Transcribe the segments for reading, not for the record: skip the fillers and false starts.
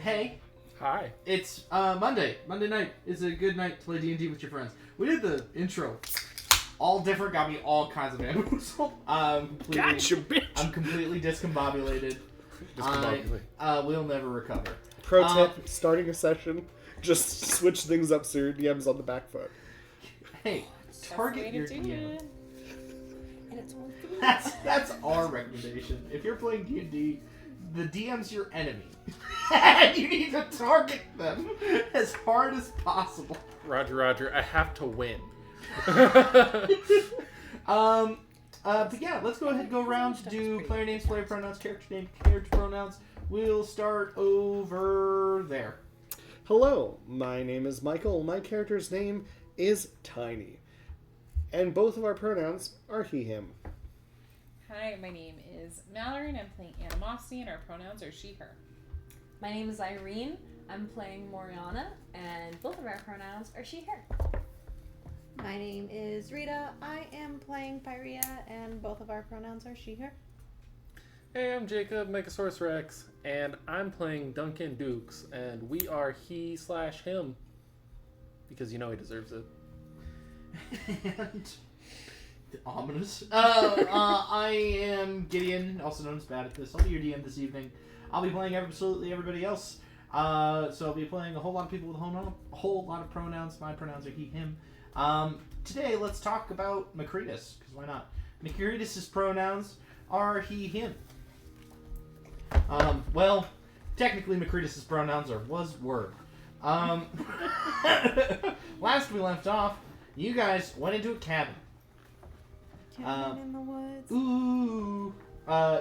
Hey. Hi. It's Monday. Monday night is a good night to play D&D with your friends. We did the intro. All different, got me all kinds of bamboozled. Gotcha, bitch. I'm completely discombobulated. We'll never recover. Pro tip, starting a session, just switch things up so your DM's on the back foot. Hey, target your DM. And it's only That's our recommendation. If you're playing D&D, the DM's your enemy. And you need to target them as hard as possible. Roger. I have to win. But yeah, let's go ahead and go around to do player names, player pronouns, character name, character pronouns. We'll start over there. Hello, my name is Michael. My character's name is Tiny. And both of our pronouns are he, him. Hi, my name is Mallory and I'm playing Animosity and our pronouns are she, her. My name is Irene. I'm playing Moriana, and both of our pronouns are she, her. My name is Rita. I am playing Pyria, and both of our pronouns are she, her. Hey, I'm Jacob, Megasaurus Rex, and I'm playing Duncan Dukes, and we are he/him. Because you know he deserves it. And ominous. I am Gideon, also known as Bad at this. I'll be your DM this evening. I'll be playing absolutely everybody else. So I'll be playing a whole lot of people with a whole lot of pronouns. My pronouns are he, him. Today, let's talk about Miscrits, because why not? Miscrits' pronouns are he, him. Well, technically Miscrits' pronouns are was, word. Last we left off, you guys went into a cabin. Cabin in the woods. Ooh.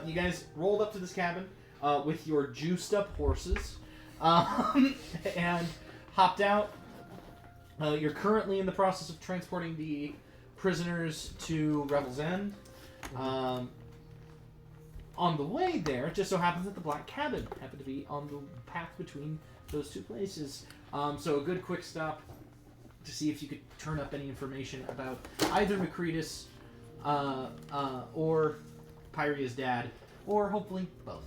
You guys rolled up to this cabin with your juiced up horses and hopped out. You're currently in the process of transporting the prisoners to Revel's End. On the way there, it just so happens that the Black Cabin happened to be on the path between those two places. So a good quick stop to see if you could turn up any information about either Miscrits or Pyria's dad, or hopefully both.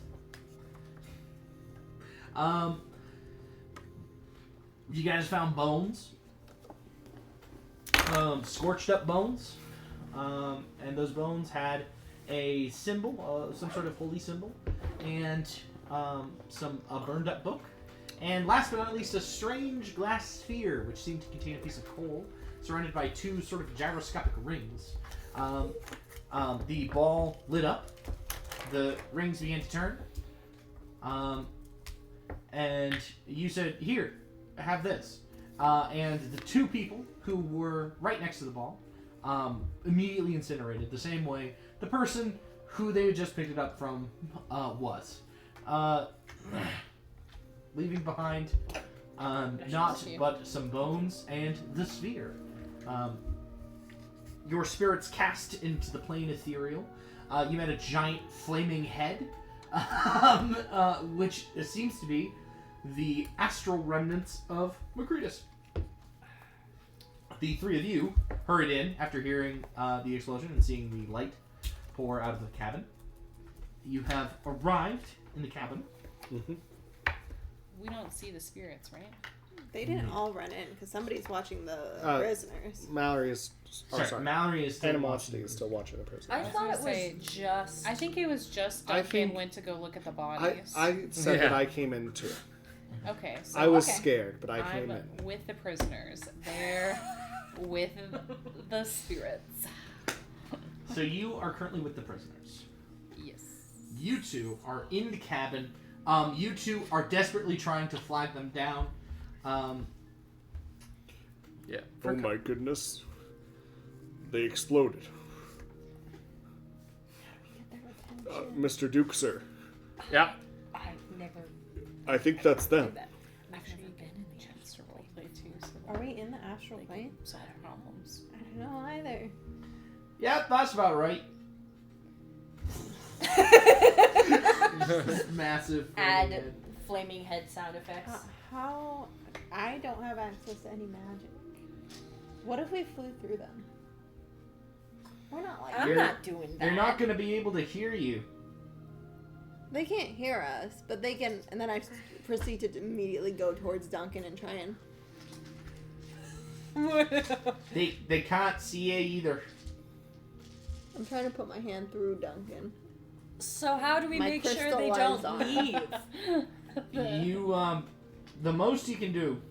You guys found bones. Scorched up bones. And those bones had a symbol, some sort of holy symbol, and a burned up book. And last but not least, a strange glass sphere, which seemed to contain a piece of coal, surrounded by two sort of gyroscopic rings. The ball lit up, the rings began to turn, and you said, "Here, have this." And the two people who were right next to the ball immediately incinerated, the same way the person who they had just picked it up from was. Leaving behind not but some bones and the sphere. Your spirits cast into the plane ethereal. You met a giant flaming head, which seems to be the astral remnants of Miscrits. The three of you hurried in after hearing the explosion and seeing the light pour out of the cabin. You have arrived in the cabin. Mm-hmm. We don't see the spirits, right? They didn't all run in, because somebody's watching the prisoners. Mallory is... Mallory is still Animosity is still watching the prisoners. I thought it was just... I think it was just Duncan went to go look at the bodies. I said that I came in too. Okay, so I was scared, but I came in. I'm with the prisoners. They're with the spirits. So you are currently with the prisoners. Yes. You two are in the cabin. You two are desperately trying to flag them down. Yeah. Oh my goodness. They exploded. Mr. Duke, sir. Yeah. I've never... I think that's them. I've never been in the chance to roleplay too, so Are we in the astral plane? solve problems. I don't know either. Yep, that's about right. Massive. Add flaming head sound effects. How? I don't have access to any magic. What if we flew through them? We're not like... I'm not doing that. They're not going to be able to hear you. They can't hear us, but they can. And then I proceed to immediately go towards Duncan and try and. They can't see you either. I'm trying to put my hand through Duncan. So how do we My make sure crystal they eyes don't on. leave? You the most you can do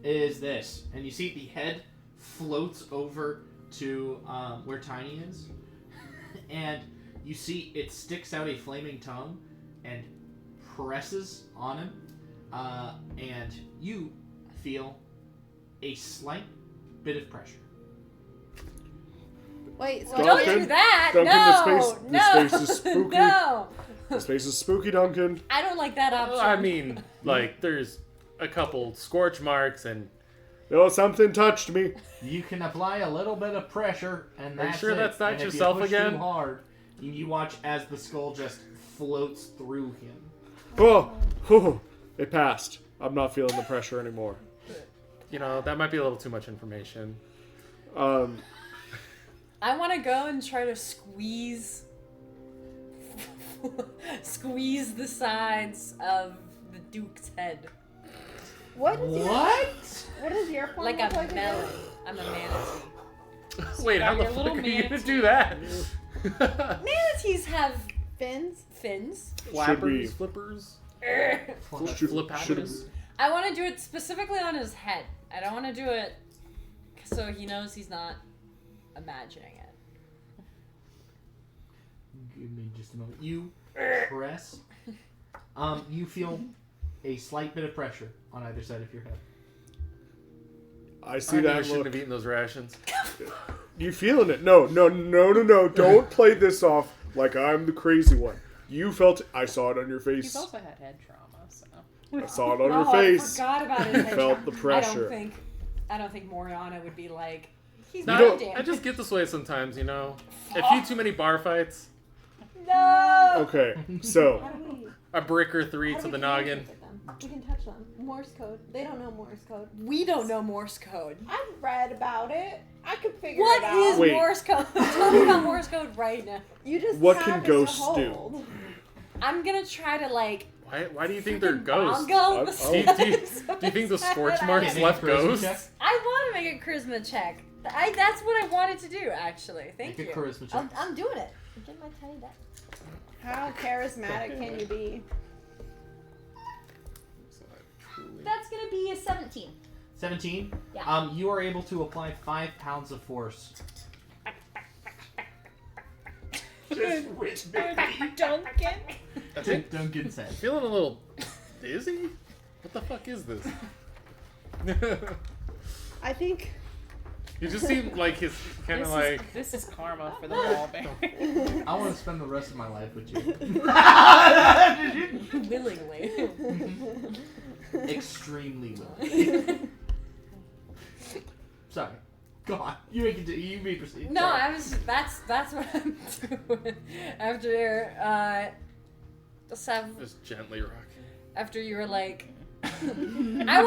is this, and you see the head floats over to where Tiny is, and you see it sticks out a flaming tongue and presses on him, and you feel a slight bit of pressure. Wait, so Don't Duncan, do that! Duncan, No! this space is spooky. No! This space is spooky, Duncan. I don't like that option. I mean, like, there's a couple scorch marks and... No, something touched me. You can apply a little bit of pressure, and Are you that's sure it. that's not And if yourself you push again? Too hard, you watch as the skull just floats through him. Oh, it passed. I'm not feeling the pressure anymore. You know, that might be a little too much information. I want to go and try to squeeze the sides of the Duke's head. what is What? your your form Like look a again? melon. I'm a manatee. Wait, how got the your fuck little are you gonna manatee. do that? Manatees have Fins? fins. Flappers, flippers, flip happers. I want to do it specifically on his head. I don't want to do it so he knows he's not imagining it. Give me just a moment. You press. You feel a slight bit of pressure on either side of your head. I I see knew I that shouldn't look. have eaten those rations. You feeling it? No. Don't play this off like I'm the crazy one. You felt it. I saw it on your He's face. also had head trauma, so. I saw it on your I face. forgot about his You head felt trauma. the pressure. I don't think Moriana would be like, he's No, don't- dead. I just get this way sometimes, you know. A few too many bar fights, No! Okay, so How do we? a brick or three how to do the we noggin. communicate with them? We can touch them. Morse code. They don't know Morse code. We don't know Morse code. I've read about it. I could figure What it out. is Wait. Morse code? Tell me about Morse code right now. You just What have can it ghosts to do? hold. I'm gonna try to like. Why do you think they're ghosts? bongo I'll- Do you, the do, you, sides do you think the of his scorch head. marks Can't make a left charisma ghosts? check? I want to make a charisma check. That's what I wanted to do, actually. Thank Make you. a charisma check. I'm doing it. Get my tiny deck. How charismatic can you be? That's gonna be a 17. 17. Yeah. You are able to apply 5 pounds of force. Just which Duncan? I think Duncan said. feeling a little dizzy. What the fuck is this? I think You just seem like his kind of like. This is karma for the ball bear. I want to spend the rest of my life with you. Willingly. Extremely willing. Sorry. Go on. You may proceed. No, Sorry. I was. That's what I'm doing. After Just gently rocking. after you were like, I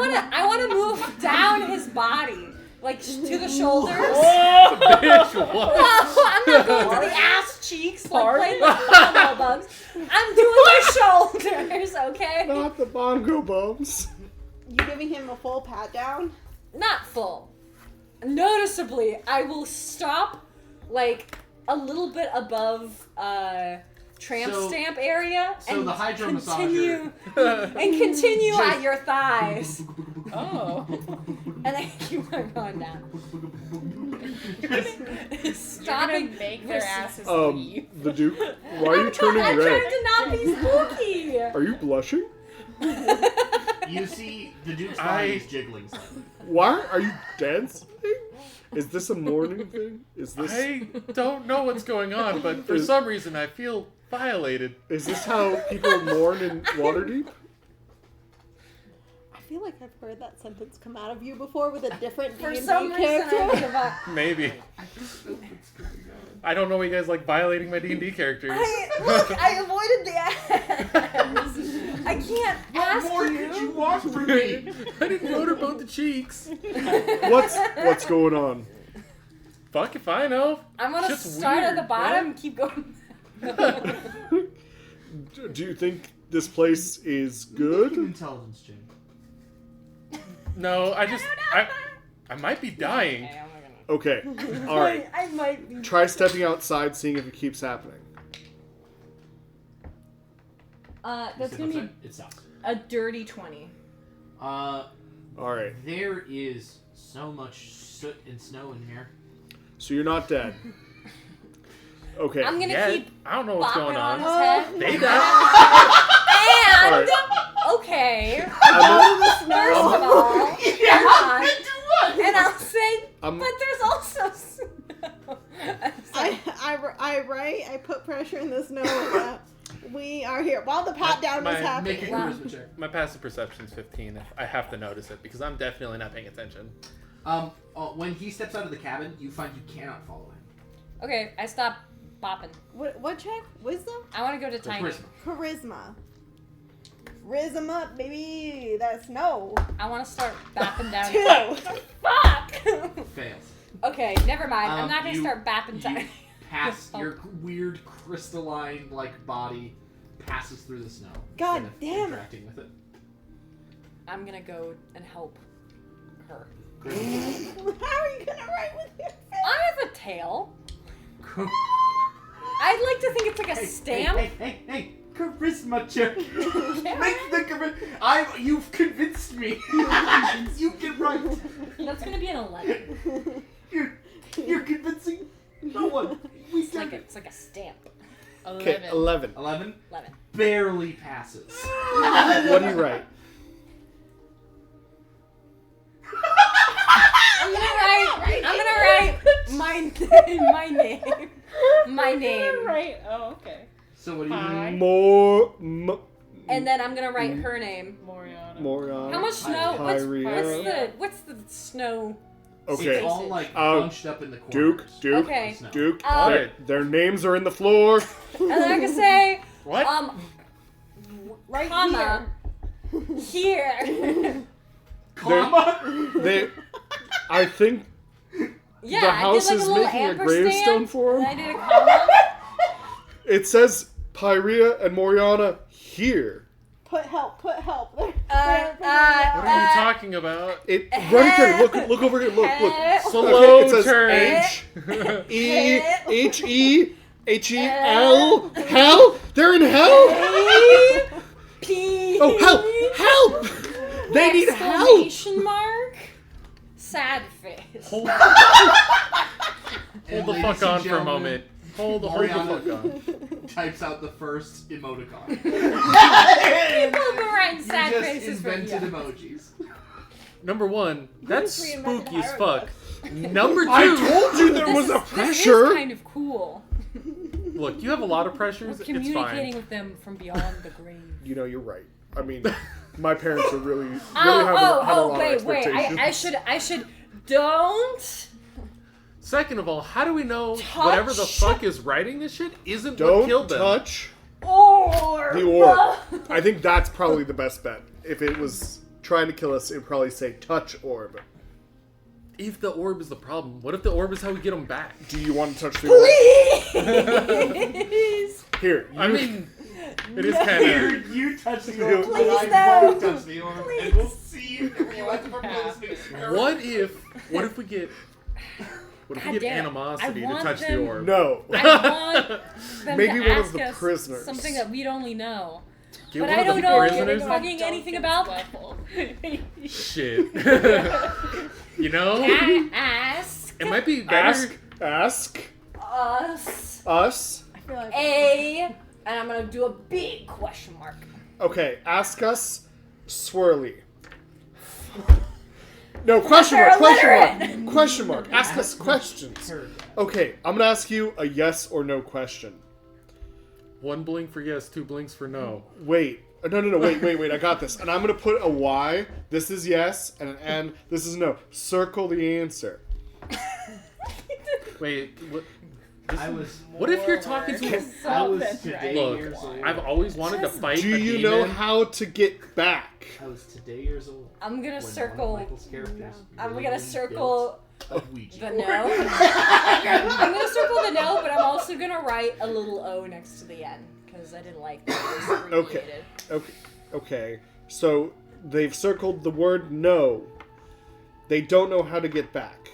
wanna move down his body, like to the shoulders. Bitch, No, what? I'm not going to the ass cheeks like playing the bongo bums. I'm doing the shoulders, okay? not the bongo bums. you giving him a full pat down. Not full. Noticeably, I will stop like a little bit above tramp So- stamp area so and the hydro continue massager- and continue Just- at your thighs. Oh. And then keep on going down. You're Stopping. gonna make their asses leave. The Duke. Why are you turning I'm red? trying to not be spooky. Are you blushing? You see the Duke's I- body is jiggling slightly. Why are you dancing? Is this a morning thing? Is this I don't know what's going on, but for some reason I feel violated. is this how people mourn in Waterdeep? I feel like I've heard that sentence come out of you before with a different For D&D some reason, character. I give up. Maybe. I don't know you guys like violating my D&D characters. I avoided the ass. I can't ask What more you. could you want from me? I didn't motorboat the cheeks. What's going on? Fuck if I know. I'm gonna Shit's start at weird, the bottom man. and keep going. Do you think this place is Make good? an intelligence check. No, I might be dying. Okay, I'm gonna. Okay. All right. I might be. Try stepping outside, seeing if it keeps happening. That's gonna be It stops. a dirty 20. All right. There is so much soot and snow in here. So you're not dead. Okay. I'm gonna Yeah, keep I don't know what's bopping going on on. his head. They died. And All right. okay, I'm first of all, come on. And I'll say, I'm- but there's also snow. I put pressure in the snow. We are here while the pat down is Make a happening. charisma check. My passive perception's 15. If I have to notice it because I'm definitely not paying attention. When he steps out of the cabin, you find you cannot follow him. Okay, I stop bopping. What check? Wisdom? I want to go to So Tiny. Charisma. Charisma, baby. That's no. I want to start bapping down. 2. Fuck! Fails. Okay, never mind. I'm not going to You- start bapping You Tiny. pass your weird crystalline like body passes through the snow. God instead of damn it. interacting with it. I'm going to go and help her. How are you gonna write with your face? I have a tail. I'd like to think it's like a stamp. Hey, charisma check. Make the charisma. You've convinced me. You can write. That's going to be an 11. You're convincing no one. It's like a stamp. Okay. 11. 11 11. barely passes. What do you write? I'm gonna write my name. Right. Oh, okay. So what do you Hi. do? And then I'm gonna write her name. Moriana. How much snow? Pyria. What's the snow? Okay. It's all like Uh, bunched up in the corners. Duke. Okay. Snow. Duke. Their names are in the floor. And then I can say What? Right comma here. Comma? They. I think Yeah, the house I did like is a little making a ampersand, gravestone for and him. I did a comma. It says Pyria and Moriana here. Put help. What are you talking about? It right there. Look over here. Look. Slow it says turn. H-E-H-E-H-E-L. Hell? They're in hell? P. Oh, help! They need help! Exclamation mark. Sad face. Hold And the ladies fuck and on for a gentlemen, moment. Hold the fuck Moriana on. types out the first emoticon. People have been writing You sad just faces for invented years. emojis. Number one, that's just reinvented spooky as hieroglyphs. fuck. Number two, I told you there was a This pressure! is kind of cool. look, you have a lot of pressures. We're It's communicating fine. with them from beyond the grave. You know, you're right. I mean, my parents are really had a lot of wait. expectations. I should. Don't. Second of all, how do we know Touch. whatever the fuck is writing this shit isn't what Don't killed them? touch Or. the orb. I think that's probably the best bet. If it was trying to kill us, it'd probably say touch orb. If the orb is the problem, what if the orb is how we get them back? Do you want to touch the orb? Please. Here, I mean, it is Here, kind of. you touch the orb, Please, and I won't no. touch the orb, and we'll see if you have to propose an experiment. What if we get? What if we God get damn, animosity I to want touch them- the orb? no. I want them Maybe to one of ask the us prisoners. something that we'd only know. Get But one I of the don't know prisoners. fucking anything about them. Shit. You know, Ask it might be better. Ask us us. I feel like and I'm gonna do a big question mark. Okay, ask us swirly. No, question mark, question mark. Ask us questions. Okay, I'm gonna ask you a yes or no question. One blink for yes, two blinks for no. Wait. No, wait, I got this. And I'm gonna put a Y, this is yes, and an N, this is no. Circle the answer. Wait, what? What if you're talking to? I was today Look, years old. I've always wanted to fight Do a you demon. know how to get back? I was today years old. I'm gonna when circle. one of Michael's characters I'm really gonna circle built a Ouija the board. no. I'm gonna circle the no, but I'm also gonna write a little O next to the N because I didn't like that it was abbreviated. Okay. So they've circled the word no. They don't know how to get back.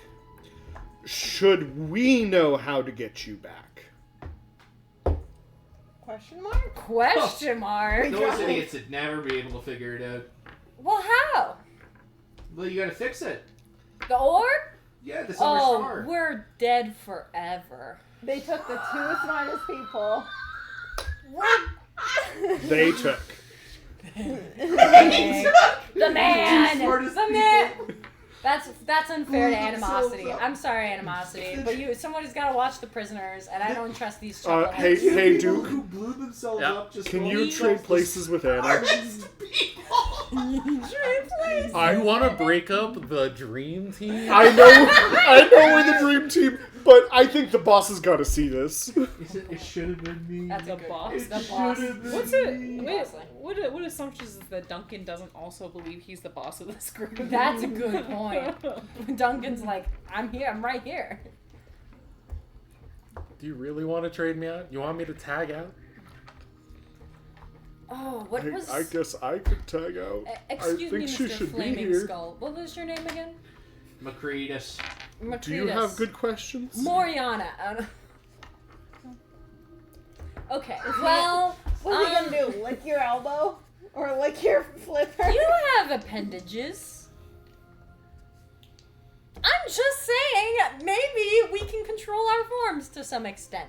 Should we know how to get you back? Question mark? Question mark. Those idiots would never be able to figure it out. Well, how? Well, you gotta fix it. The orb? Yeah, the summer Oh, star. we're dead forever. They took the two smartest people. They took. The man! smartest The man! That's unfair to Blew themselves animosity. up. I'm sorry, animosity, but somebody's got to watch the prisoners, and I don't trust these Hey, chuckleheads. hey, People Duke. who blew themselves Yeah. up just Can going you themselves trade places with Anna? smartest people. I want to break up the dream team. I know we're the dream team, but I think the boss has got to see this. It should have been me. That's The a good boss. The It boss. should've been What's it? me. Wait, what assumptions is that Duncan doesn't also believe he's the boss of this group? That's a good point. Duncan's like, I'm here. I'm right here. Do you really want to trade me out? You want me to tag out? Oh, what was? I guess I could tag out. Excuse I me, think she Mr. should be Flaming here. Skull. What was your name again? Macretus. Do you have good questions? Moriana. Okay. Well, What's he gonna do? Lick your elbow? Or lick your flipper? you have appendages. I'm just saying, maybe we can control our forms to some extent.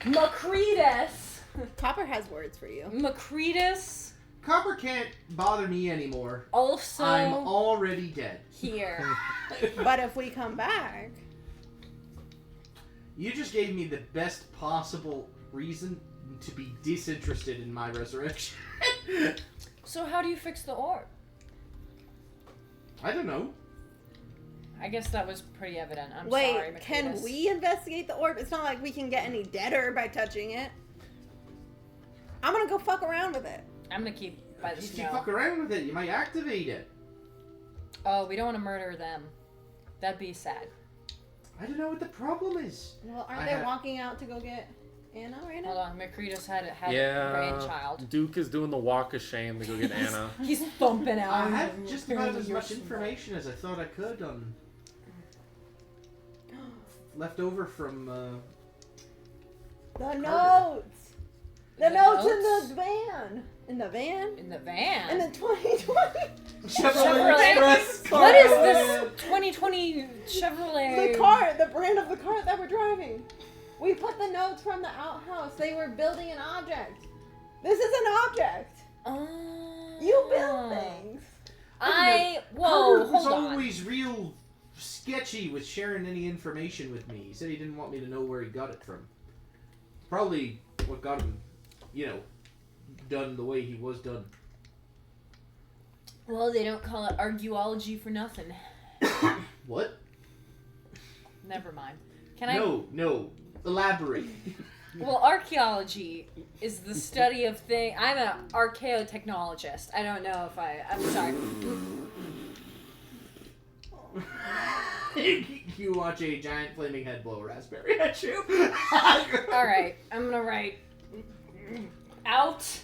Macretus. Copper has words for you. Macretus Copper can't bother me anymore. also I'm already dead. here. But if we come back, You just gave me the best possible reason to be disinterested in my resurrection. So how do you fix the orb? I don't know. I guess that was pretty evident. I'm wait, sorry, Macretus. can we investigate the orb? It's not like we can get any deader by touching it. I'm gonna go fuck around with it. I'm gonna keep by the If you snow. fuck around with it, you might activate it. Oh, we don't want to murder them. That'd be sad. I don't know what the problem is. Well, aren't I they have- walking out to go get Anna right Hold now? on, Macretus had a Yeah. grandchild. Duke is doing the walk of shame to go get Anna. He's thumping out. I have just about as much information as I thought I could on left over from The Carter. notes! The The notes in notes? the van! In the van? In the van. In the 2020! Chevrolet Express. What is this 2020 Chevrolet? The car, the brand of the car that we're driving. We put the notes from the outhouse. They were building an object. This is an object. Oh. You build things. Whoa, Carter was hold on. always real sketchy with sharing any information with me. He said he didn't want me to know where he got it from. Probably what got him, done the way he was done. Well, they don't call it arguology for nothing. What? Never mind. Can I? No. Elaborate. Well, archaeology is the study of things. I'm an archaeotechnologist. I don't know if I'm sorry. You watch a giant flaming head blow a raspberry at you. All right, I'm gonna write house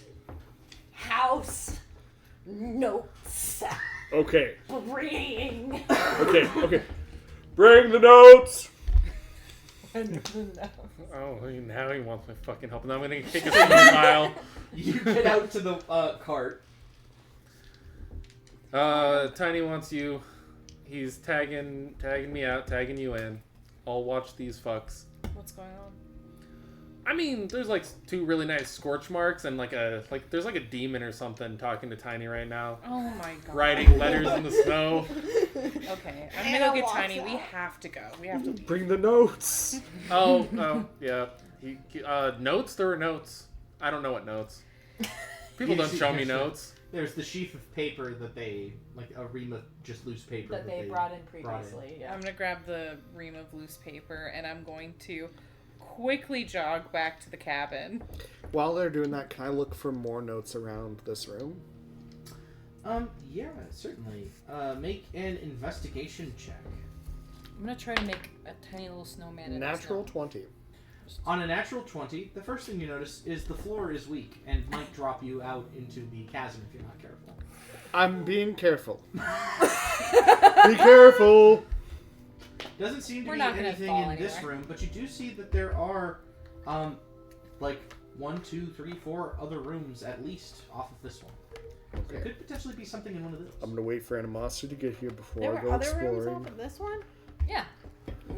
notes. Okay. Bring Okay. Bring the notes! Oh, now he wants my fucking help. Now I'm gonna kick his mile. You get out to the cart. Tiny wants you. He's tagging me out, tagging you in. I'll watch these fucks. What's going on? I mean, there's like two really nice scorch marks and there's like a demon or something talking to Tiny right now. Oh my god. Writing letters in the snow. Okay, I'm Anna gonna go get walks Tiny. We out. have to go. We have to leave. Bring the notes! Oh, yeah. Notes? There were notes. I don't know what notes. People don't show me notes. There's the sheaf of paper that they, like a ream of just loose paper that they brought in previously. Yeah. I'm gonna grab the ream of loose paper and I'm going to quickly jog back to the cabin. While they're doing that, can I look for more notes around this room? Yeah, certainly. Make an investigation check. I'm gonna try to make a tiny little snowman. In Natural the snow. 20. On a natural 20, the first thing you notice is the floor is weak and might drop you out into the chasm if you're not careful. I'm being careful. Be careful! Doesn't seem to We're be not gonna anything fall in this anywhere. room, but you do see that there are, like 1, 2, 3, 4 other rooms at least off of this one. So it Okay. could potentially be something in one of those. I'm gonna wait for Animosity to get here before There I were go other rooms exploring. off of this one? Yeah.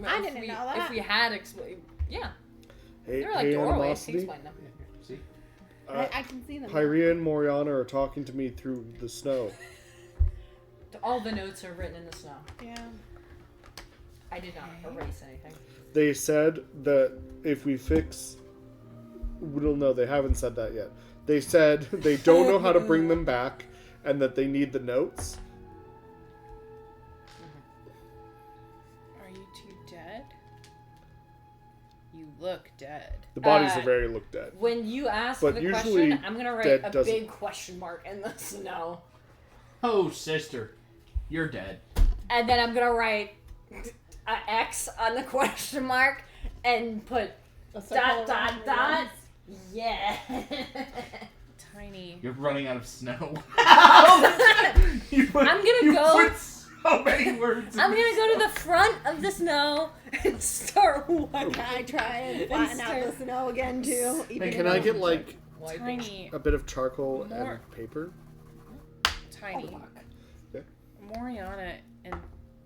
I If didn't we- know that. If we had yeah, Hey, there were like hey doorways. He Animosity. explained them. Yeah, here, see? I can see them. Pyria and Moriana are talking to me through the snow. All the notes are written in the snow. Yeah. I did not erase anything. They said that if we fix... Well, no, they haven't said that yet. They said they don't know how to bring them back and that they need the notes. Are you two dead? You look dead. The bodies Uh, are very look dead. When you ask But the usually question, I'm gonna write dead a doesn't- big question mark in the snow, Oh, sister, you're dead. and then I'm gonna write a X on the question mark and put A circle dot around dot the dot. rooms. Yeah. Tiny. You're running out of snow. I'm You put- gonna you go- put so many words. I'm gonna go to the front of the snow and start walking. Can I try and flatten out the snow again too? Hey, Even can though- I get like Tiny. a bit of charcoal More- and paper? Tiny. Oh, fuck. Moriana and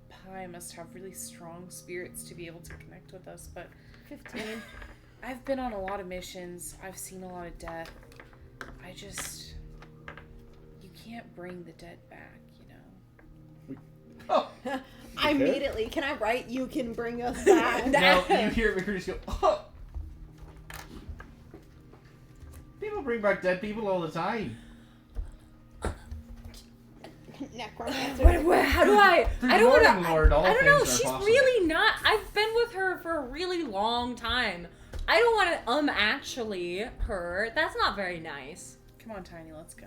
Pi must have really strong spirits to be able to connect with us, but 15. I've been on a lot of missions. I've seen a lot of death. You can't bring the dead back, you know? Oh, I immediately, can I write, you can bring us back? no, you hear Vickers go, oh. People bring back dead people all the time. Necromancer. How do I? Through I don't Morning know. Lord, all I don't know. things are She's possible. really not. I've been with her for a really long time. I don't want to actually her. That's not very nice. Come on, Tiny, let's go.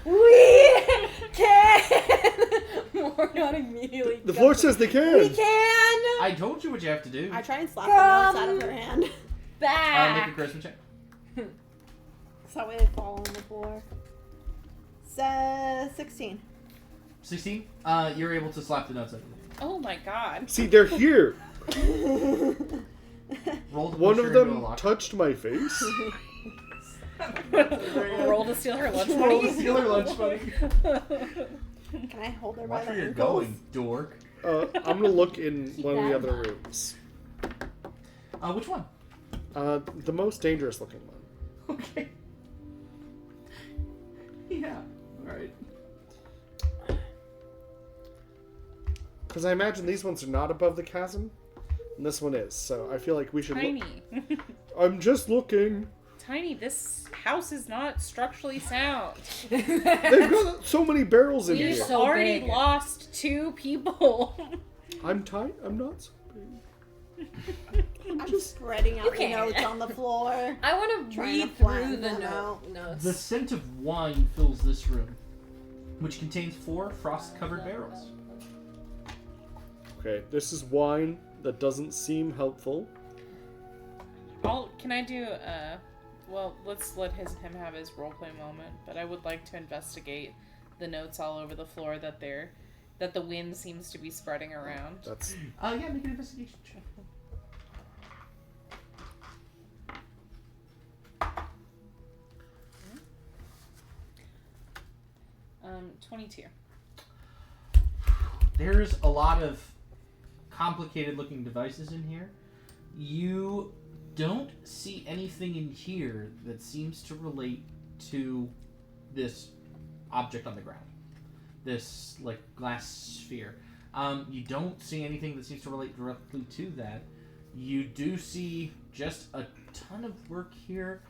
We can. We're not immediately. The floor says they can. We can! I told you what you have to do. I try and slap the notes out of her hand. Make back. a charisma check. So they fall on the floor. 16. 16. You're able to slap the notes out of it. Oh my god. See, they're here. Roll to One push of her into a them locker. touched my face. Roll to steal her lunch Roll money. to steal her lunch money. Can I hold her by Watch the where you're ankles? going, dork. I'm gonna look in Keep one of the that other in mind. rooms. Which one? The most dangerous looking one. Okay. Yeah. Alright. Because I imagine these ones are not above the chasm, and this one is. So I feel like we should look. Tiny. I'm just looking. Tiny, this house is not structurally sound. They've got so many barrels in We've here. so already big. lost 2 people. I'm tight. I'm not so big. I'm just spreading out the Okay. notes on the floor. I want to Trying to read flatten through the them out. notes. The scent of wine fills this room, which contains 4 frost-covered barrels. Okay, this is wine that doesn't seem helpful. Can I do well, let's let him have his roleplay moment, but I would like to investigate the notes all over the floor that the wind seems to be spreading around. That's Yeah, make an investigation check. 22. There's a lot of complicated looking devices in here. You don't see anything in here that seems to relate to this object on the ground. This, like, glass sphere. You don't see anything that seems to relate directly to that. You do see just a ton of work here,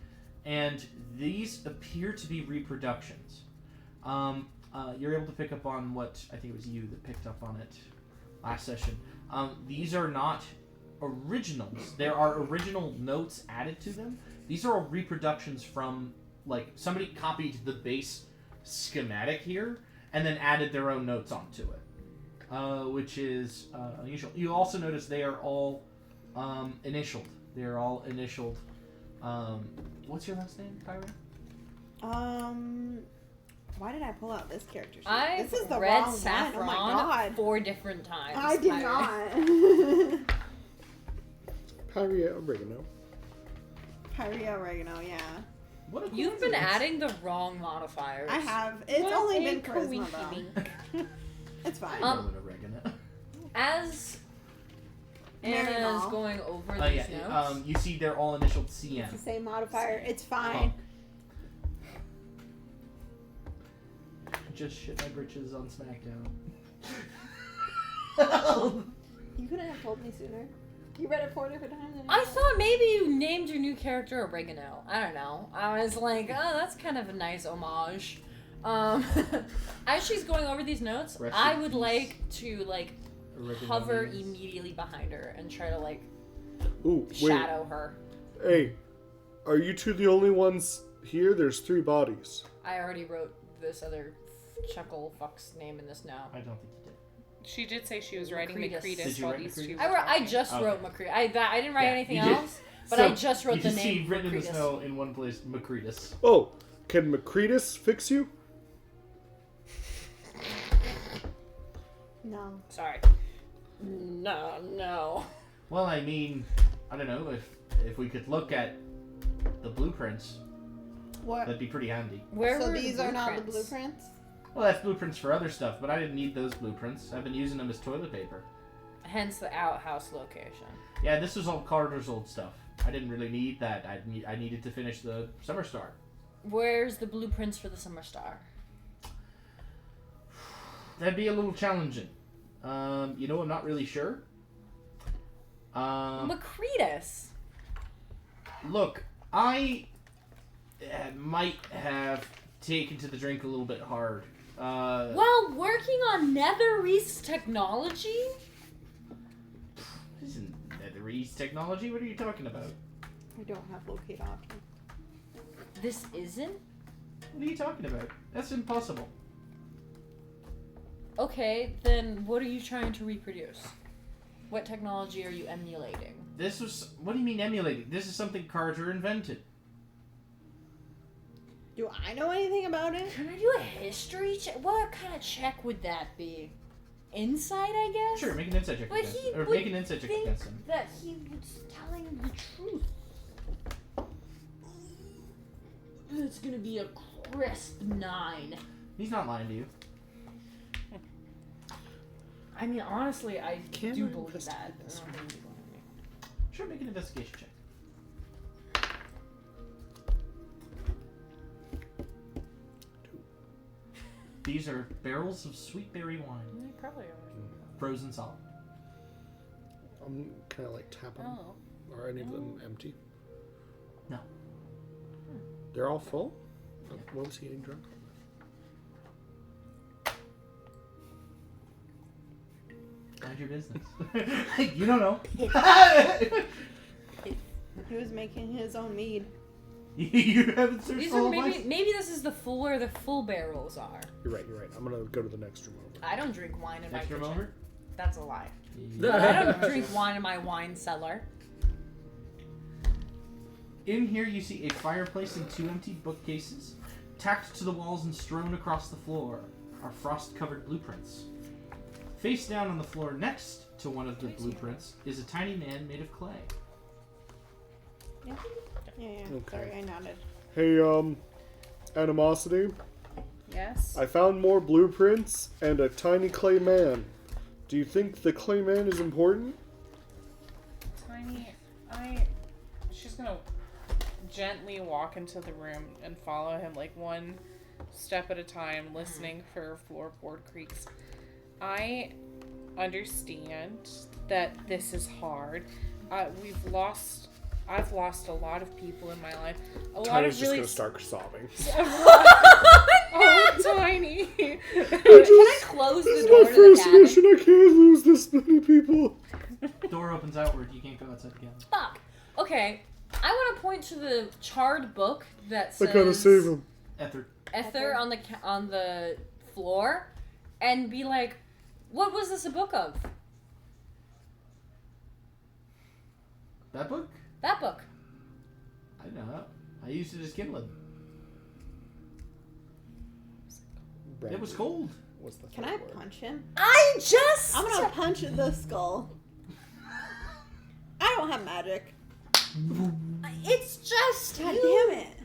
and these appear to be reproductions. You're able to pick up on what, I think it was you that picked up on it last session. These are not originals. There are original notes added to them. These are all reproductions from, like, somebody copied the base schematic here and then added their own notes onto it, which is unusual. You also notice they are all initialed. They're all initialed. What's your last name, Pyria? Why did I pull out this character sheet? I This is the read wrong Saffron one. Oh my god. 4 different times. I did Pyria. not. Pyria oregano. Pyria oregano, yeah. What a You've been coincidence. adding the wrong modifiers. I have. It's What only a been charisma coinky though. It's fine. I know an oregano. As Anna is Marinol. going over Oh these yeah. notes. You see, they're all initialed CM. It's the same modifier. It's fine. Punk. Just shit my britches on SmackDown. You couldn't have told me sooner. You read it 4 different times. I thought maybe you named your new character Oregano. I don't know. I was like, oh, that's kind of a nice homage. As she's going over these notes, Rest I in would peace. like to Oregano hover means- immediately behind her and try to Ooh, wait. shadow her. Hey, are you two the only ones here? There's 3 bodies. I already wrote this other chuckle fuck's name in this now. I don't think you did. She did say she was writing Macretus. Macretus Did you while write these two Macretus? were I talking. just Okay. wrote Macretus. I didn't write Yeah, anything you did. else, but So, I just wrote you the can see name written in the Macretus. snow in one place, Macretus. Oh, can Macretus fix you? No. Sorry. No. Well, I mean, I don't know, if we could look at the blueprints, What? that'd be pretty handy. Where So were these the are not the blueprints? blueprints? Well, that's blueprints for other stuff, but I didn't need those blueprints. I've been using them as toilet paper. Hence the outhouse location. Yeah, this was all Carter's old stuff. I didn't really need that. I needed to finish the Summer Star. Where's the blueprints for the Summer Star? That'd be a little challenging. I'm not really sure. Macretus. Look, I might have taken to the drink a little bit hard. While working on Netherese technology? This isn't Netherese technology. What are you talking about? I don't have locate option. This isn't? What are you talking about? That's impossible. Okay, then what are you trying to reproduce? What technology are you emulating? This was... What do you mean emulating? This is something Carter invented. Do I know anything about it? Can I do a history check? What kind of check would that be? Insight, I guess? Sure, make an insight check But against he Or would make an insight check think against him. that he was telling the truth. It's gonna be a crisp 9. He's not lying to you. I mean, honestly, I Can do I believe investigate that. this one? Sure, make an investigation check. These are barrels of sweet berry wine, They probably are. frozen solid. I'm kind of like tap them. Oh. Are any of them empty? No. They're all full? What was he getting drunk? Mind your business. You don't know. He was making his own mead. You haven't searched These all are of maybe this is the full where the full barrels are. You're right, you're right. I'm gonna go to the next room over. I don't drink wine in my Next room kitchen. over? That's a lie. Yeah. I don't drink wine in my wine cellar. In here, you see a fireplace and 2 empty bookcases. Tacked to the walls and strewn across the floor are frost-covered blueprints. Face down on the floor next to one of the blueprints is a tiny man made of clay. Yeah. Yeah. Okay. Sorry, I nodded. Hey, Animosity. Yes. I found more blueprints and a tiny clay man. Do you think the clay man is important? Tiny. She's gonna gently walk into the room and follow him like one step at a time, listening for floorboard creaks. I understand that this is hard. I've lost a lot of people in my life. A lot Tiny's of just really. gonna start sobbing. Oh, Tiny. Can I close the This is door my to the first cabin? mission. I can't lose this many people. Door opens outward. You can't go outside again. Fuck. Okay. I want to point to the charred book that I says gotta save him. Ether on the floor, and be like, "What was this a book of?" That book? That book. I don't know. I used it as kindling. It was cold. What's the Can third I word? punch him? I'm gonna punch the skull. I don't have magic. It's just God you. damn it.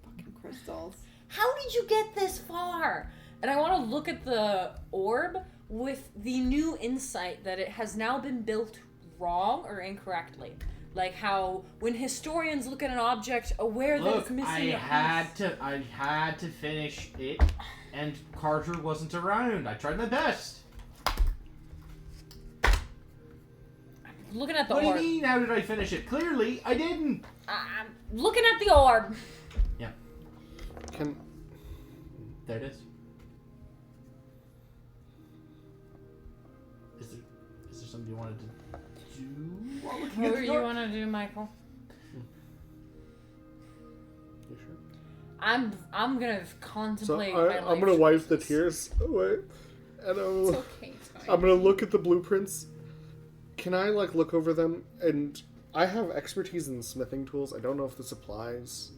Fucking crystals. How did you get this far? And I want to look at the orb with the new insight that it has now been built wrong or incorrectly. Like how when historians look at an object aware that it's Look, missing I had to finish it, and Carter wasn't around. I tried my best. Looking at the What do you orb. mean, how did I finish it? Clearly, I didn't. I'm looking at the orb. Can There it is. Is there something you wanted to do while looking What at do the you orb? want to do, Michael? you sure? I'm gonna So contemplate my life. I'm gonna wipe the tears away, and It's okay, Tiny. I'm gonna look at the blueprints. Can I like look over them? And I have expertise in smithing tools. I don't know if this applies.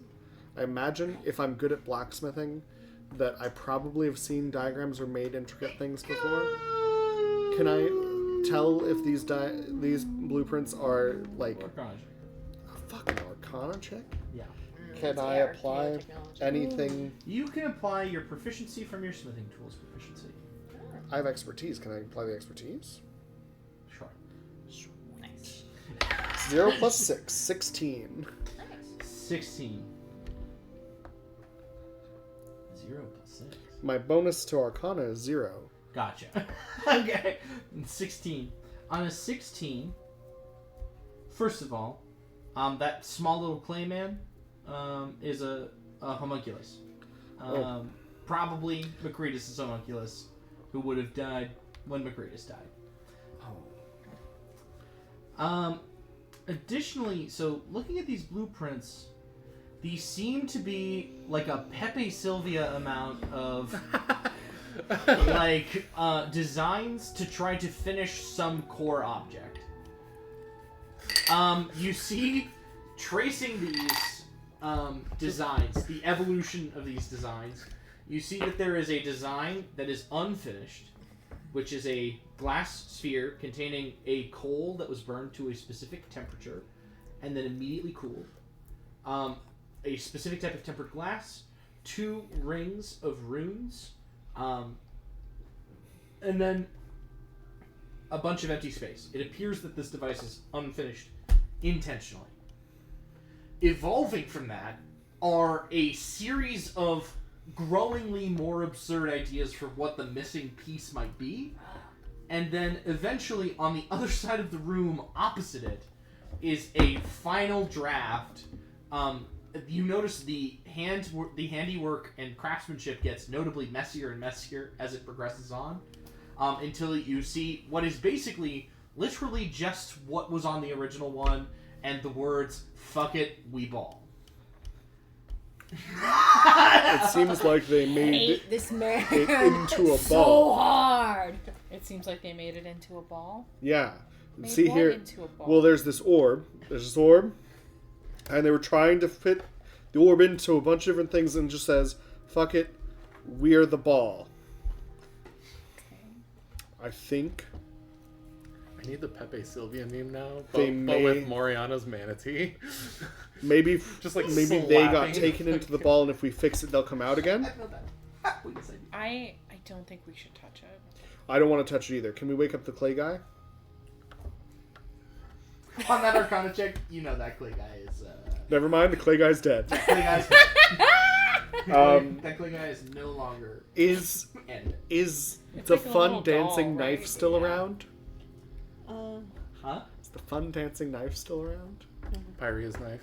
I imagine if I'm good at blacksmithing, that I probably have seen diagrams or made intricate things before. Can I tell if these blueprints are like Arcana. a fucking Arcana check? Yeah. Can It's I the apply arcane technology. anything? You can apply your proficiency from your smithing tools proficiency. I have expertise. Can I apply the expertise? Sure. Nice. 0 plus 6, 16. Nice. 16. 0 plus 6. My bonus to Arcana is 0. Gotcha. Okay. 16. On a 16, first of all, that small little clay man is a homunculus. Probably Macretus' homunculus, who would have died when Macretus died. Additionally, so looking at these blueprints, these seem to be like a Pepe Sylvia amount of designs to try to finish some core object. You see, tracing these designs, the evolution of these designs, you see that there is a design that is unfinished, which is a glass sphere containing a coal that was burned to a specific temperature and then immediately cooled. A specific type of tempered glass, 2 rings of runes, and then a bunch of empty space. It appears that this device is unfinished intentionally. Evolving from that are a series of growingly more absurd ideas for what the missing piece might be, and then eventually on the other side of the room opposite it is a final draft. You notice the handiwork and craftsmanship gets notably messier and messier as it progresses on, until you see what is basically literally just what was on the original one and the words "fuck it, we ball." It seems like they made Hate this man it into a so ball. hard. It seems like they made it into a ball. Yeah. Made See what here. into a ball? Well, there's this orb. And they were trying to fit the orb into a bunch of different things, and it just says, "Fuck it, we're the ball." I think I need the Pepe Sylvia meme now, They but with may- Moriana's manatee. maybe Just like maybe they got slapping. taken into the ball, and if we fix it, they'll come out again. I don't think we should touch it. I don't want to touch it either. Can we wake up the clay guy? On that Arcana check, you know that clay guy is. Never mind, the clay guy's dead. That clay guy's. That clay guy is no longer. Is End. is It's the like a fun little dancing doll, knife right? still Yeah. around? Huh? Is the fun dancing knife still around? Pyria's knife.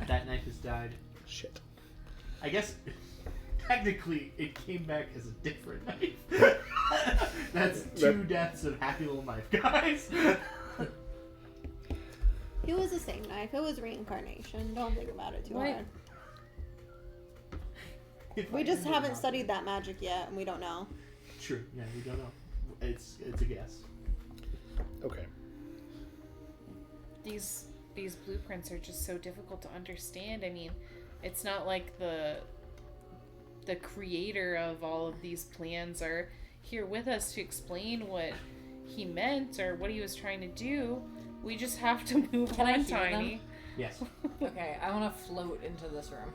That knife has died. Shit. I guess technically it came back as a different knife. That's 2 deaths of happy little knife guys. It was the same knife. It was reincarnation. Don't think about it too What? hard. We just haven't studied that magic yet, and we don't know. True. Yeah, we don't know. It's a guess. Okay. these blueprints are just so difficult to understand. I mean, it's not like the creator of all of these plans are here with us to explain what he meant or what he was trying to do. We just have to move Can I on, hear Tiny. them? Yes. Okay, I want to float into this room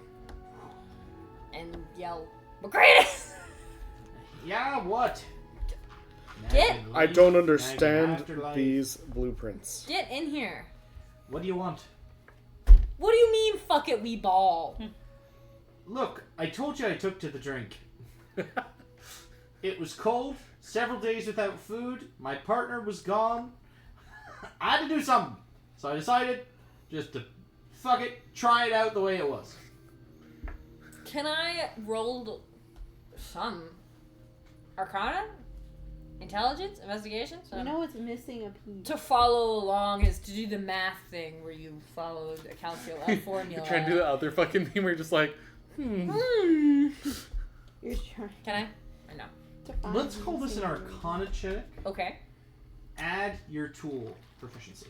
and yell, McCreedus! Yeah, what? Get- I don't Nagging understand afterlife. these blueprints. Get in here. What do you want? What do you mean, fuck it, we ball? Look, I told you I took to the drink. It was cold, several days without food, my partner was gone. I had to do something. So I decided just to fuck it, try it out the way it was. Can I roll some Arcana? Intelligence? Investigation? You know what's missing a piece. To follow along is to do the math thing where you follow a formula. You're trying to do the other fucking thing where you're just like, You're trying Can I? Or no? to find Let's call this an missing- Arcana check. Okay. Add your tool proficiency.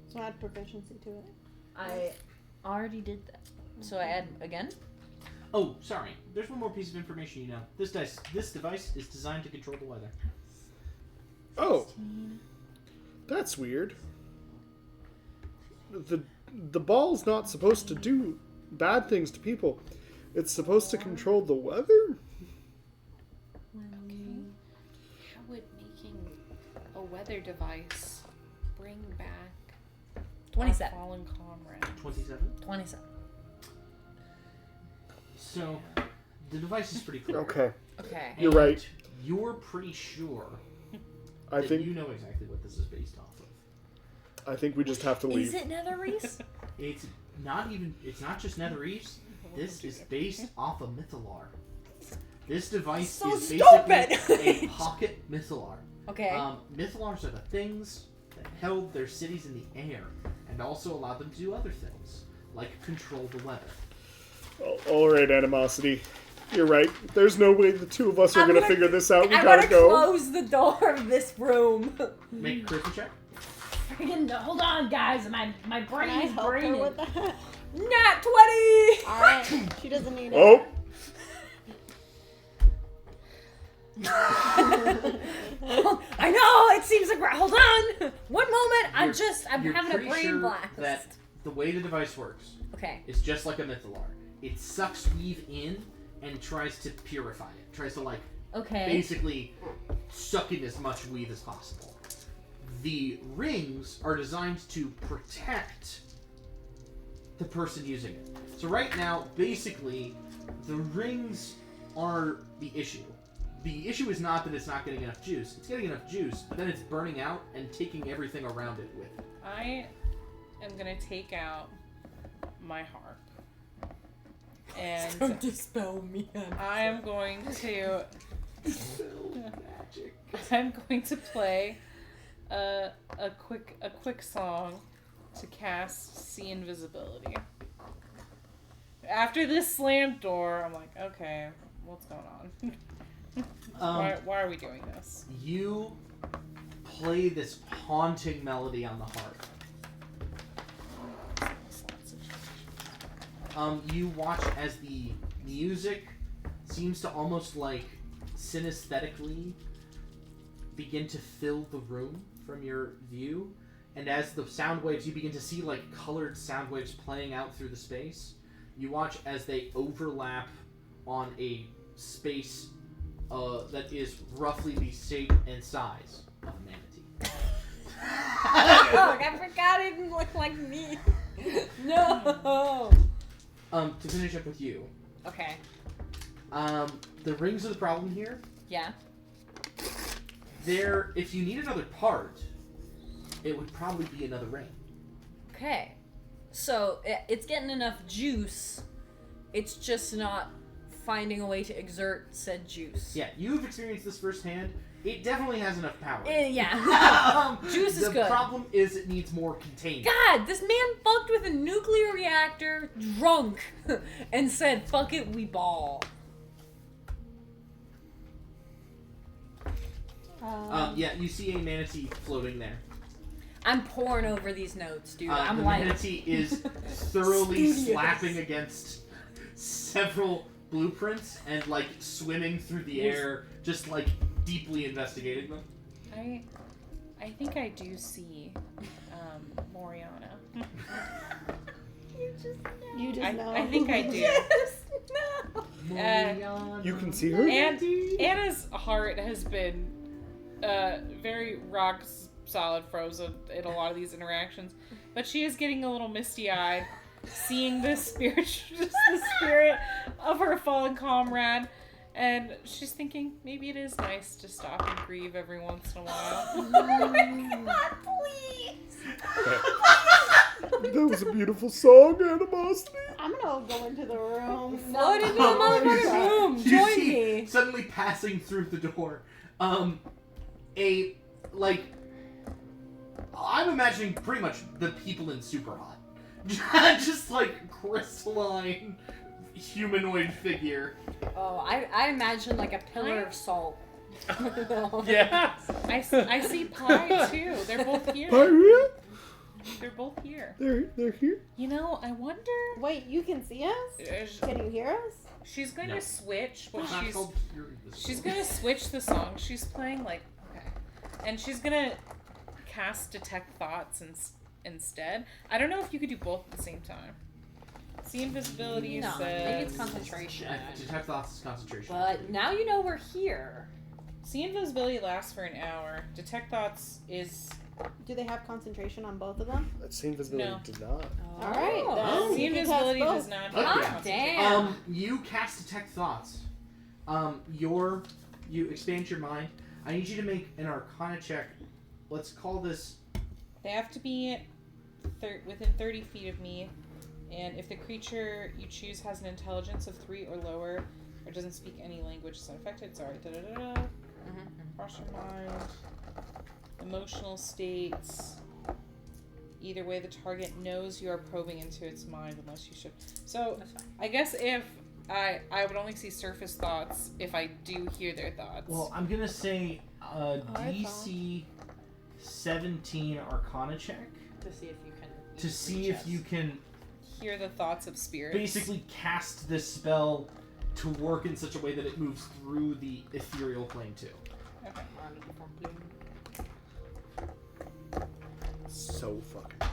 So add proficiency to it. I already did that. So I add again? Oh, sorry. There's one more piece of information you know. This device is designed to control the weather. Oh, that's weird. The ball's not supposed to do bad things to people. It's supposed to control the weather? Okay. How would making a weather device bring back 27. our fallen comrade? 27. 27. So, the device is pretty clear. Okay, Okay. you're right. You're pretty sure I that think you know exactly what this is based off of. I think we just have to leave. Is it Netherese? It's not just Netherese. This is based off of Mythalar. This device So is basically stupid! a pocket Mythalar. Okay. Mythalars are the things that held their cities in the air and also allowed them to do other things, like control the weather. All right, Animosity. You're right. There's no way the two of us are I'm gonna gonna- figure this out. We I gotta want to go. close the door of this room. Make a charisma check. Freaking, hold on, guys. My Can I brain's help her braining. with that? Nat 20! Alright, she doesn't need it. Oh, I know, it seems like hold on. One moment, I'm You're having a pretty brain sure blast. that the way the device works Okay. is just like a Mythalar. It sucks weave in and tries to purify it. Tries to Okay. basically suck in as much weave as possible. The rings are designed to protect the person using it. So right now, basically, the rings are the issue. The issue is not that it's not getting enough juice. It's getting enough juice, but then it's burning out and taking everything around it with it. I am gonna take out my harp. And Don't dispel me. I am going to Magic. I'm going to play a quick song to cast See Invisibility. After this slammed door, I'm like, okay, what's going on? Why are we doing this? You play this haunting melody on the harp. You watch as the music seems to almost like synesthetically begin to fill the room from your view, and as the sound waves, you begin to see like colored sound waves playing out through the space. You watch as they overlap on a space that is roughly the shape and size of a manatee. I forgot it didn't look like me. No. To finish up with you, Okay. the rings are the problem here. Yeah. If you need another part, it would probably be another ring. Okay. So it's getting enough juice. It's just not finding a way to exert said juice. Yeah, you've experienced this firsthand. It definitely has enough power. Yeah. Juice is the good. The problem is it needs more containment. God, this man fucked with a nuclear reactor, drunk, and said, "Fuck it, we ball." Yeah, you see a manatee floating there. I'm pouring over these notes, dude. I'm the like, manatee is thoroughly Studious. slapping against several blueprints and like swimming through the air, just like deeply investigating them. I think I do see Moriana. You just know. I think I do. Yes. No. You can see her? And Anna's heart has been very rock solid frozen in a lot of these interactions, but she is getting a little misty-eyed, seeing the spirit of her fallen comrade, and she's thinking maybe it is nice to stop and grieve every once in a while. God, please. That was a beautiful song, Animosity. I'm gonna go into the room. float into the motherfucking room. You Join see, me. suddenly passing through the door, I'm imagining pretty much the people in Superhot. Just like crystalline humanoid figure. Oh, I imagine like a pillar of salt. Yeah. I see Pie too. They're both here. Pyria? They're both here. They're here? You know, I wonder. Wait, you can see us? Can you hear us? She's going No. to switch, but It's not called Fury this she's time. gonna switch the song she's playing. Like, okay, and she's gonna cast Detect Thoughts instead. I don't know if you could do both at the same time. See invisibility No, says. maybe it's concentration. Detect thoughts is concentration. But now you know we're here. See invisibility lasts for an hour. Detect Thoughts is. Do they have concentration on both of them? That same visibility No. did not. All right, then. Oh. See You can invisibility cast does both. not. Okay. have God concentration. damn. You cast Detect Thoughts. You expand your mind. I need you to make an Arcana check. Let's call this. They have to be within 30 feet of me, and if the creature you choose has an intelligence of 3 or lower, or doesn't speak any language, it's unaffected. Sorry. Cross your mind. Emotional states. Either way, the target knows you are probing into its mind unless you should. So, That's fine. I guess if I would only see surface thoughts if I do hear their thoughts. Well, I'm gonna say DC 17 Arcana check To see if you can. to see if you can hear the thoughts of spirits. basically cast this spell to work in such a way that it moves through the ethereal plane too. Okay. So fucking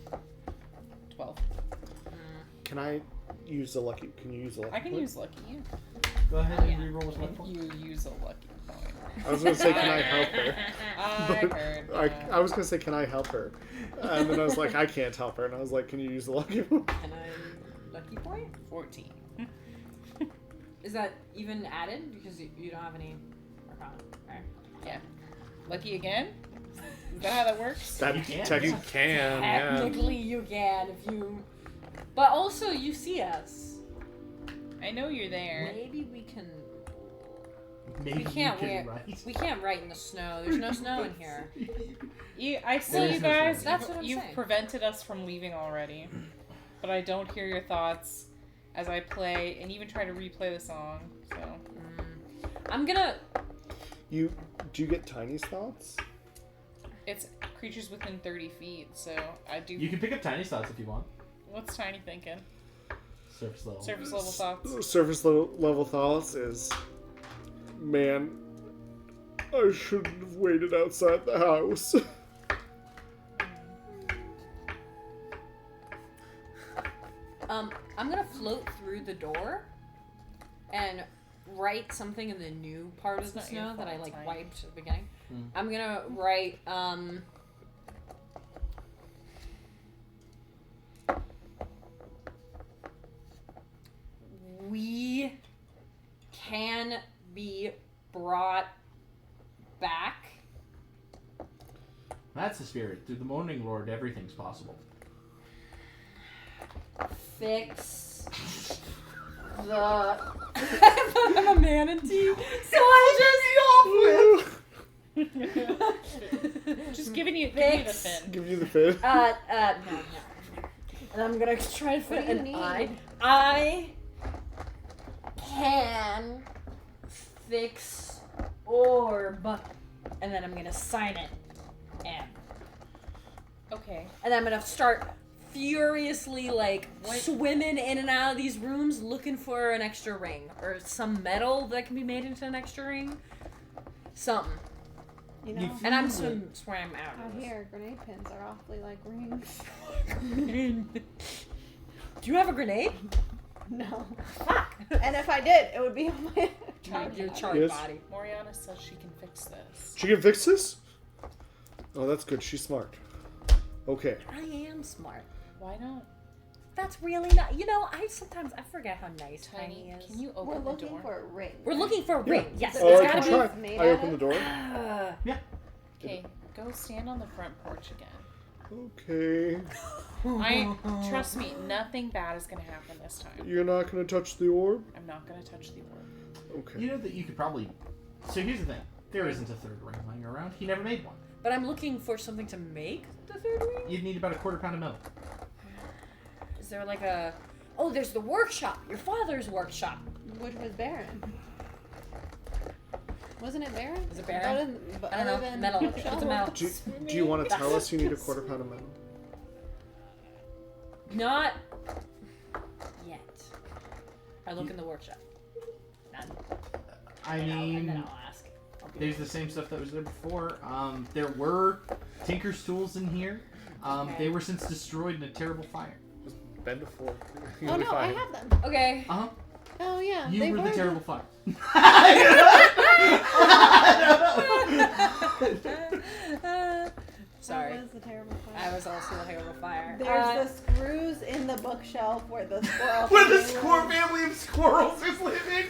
cool. 12. Can I use the lucky? Can you use the lucky? I can point? use lucky. Yeah. Go ahead and Yeah. reroll with one point. You use a lucky point. I was gonna say, can I help her? I But heard. I was gonna say, can I help her? And then I was like, I can't help her. And I was like, can you use the lucky point? Can I lucky point? 14. Is that even added because you don't have any Arcana, right? Yeah. Lucky again? Is that how that works? That You can. technically can, yeah. Technically, you can if you. But also, you see us. I know you're there. Maybe we can. Maybe We can't you can wear- write. We can't write in the snow. There's no snow in here. I see There is you no guys. snow. That's what I'm You've saying. prevented us from leaving already. But I don't hear your thoughts as I play and even try to replay the song. So I'm gonna. Do you get Tiny's thoughts? it's creatures within 30 feet, so I do. You can pick up tiny thoughts if you want. What's Tiny thinking? Surface level. Surface level thoughts. Surface level thoughts is, man, I shouldn't have waited outside the house. I'm gonna float through the door and write something in the new part It's of the not your snow that I fault, like Ty. wiped at the beginning. Mm. I'm gonna write we can be brought back. That's the spirit. Through the Moaning Lord, everything's possible. Fix the. I'm a manatee, so I Just giving you the Fix. fin. Give you the fin. no. And I'm gonna try to What fit do you an need? I can fix orb. and then I'm gonna sign it M. Okay. And I'm gonna start furiously like What? swimming in and out of these rooms looking for an extra ring or some metal that can be made into an extra ring. Something. You know, You- And I'm swam out. out here, grenade pins are awfully like rings. Do you have a grenade? No. Fuck. And if I did, it would be on my Your charred Yes. body. Moriana says she can fix this. She can fix this? Oh, that's good. She's smart. Okay. I am smart. Why don't That's really not. You know, I forget how nice Tiny Tiny? is. Can you We're open the looking door? for a ring. We're looking for a ring. Yes, Oh, it's I gotta can be. try. made I out open the of- door. Yeah. Okay, go stand on the front porch again. Okay. Trust me, nothing bad is gonna happen this time. You're not gonna touch the orb? I'm not gonna touch the orb. Okay. You know that you could probably. So here's the thing. There isn't a third ring lying around. He never made one. But I'm looking for something to make the third ring. You'd need about a quarter pound of metal. Is there like a? Oh, there's the workshop. Your father's workshop. Which was barren. Wasn't it barren? Is it barren? I don't know. Metal. It's a metal. Do you want to tell us you need a quarter pound of metal? Not yet. I look in the workshop. None. I And then mean, I'll ask. I'll be there's the same stuff that was there before. There were Tinker's tools in here. Okay. They were since destroyed in a terrible fire. Just bend a fork. You'll Oh be no, fine. I have them. Okay. Uh-huh. Oh yeah. You they were the were terrible fire. Sorry. That was the terrible I fire. was also the terrible fire. There's the screws in the bookshelf where the squirrel. Where the family squirrel lives. family of squirrels is living.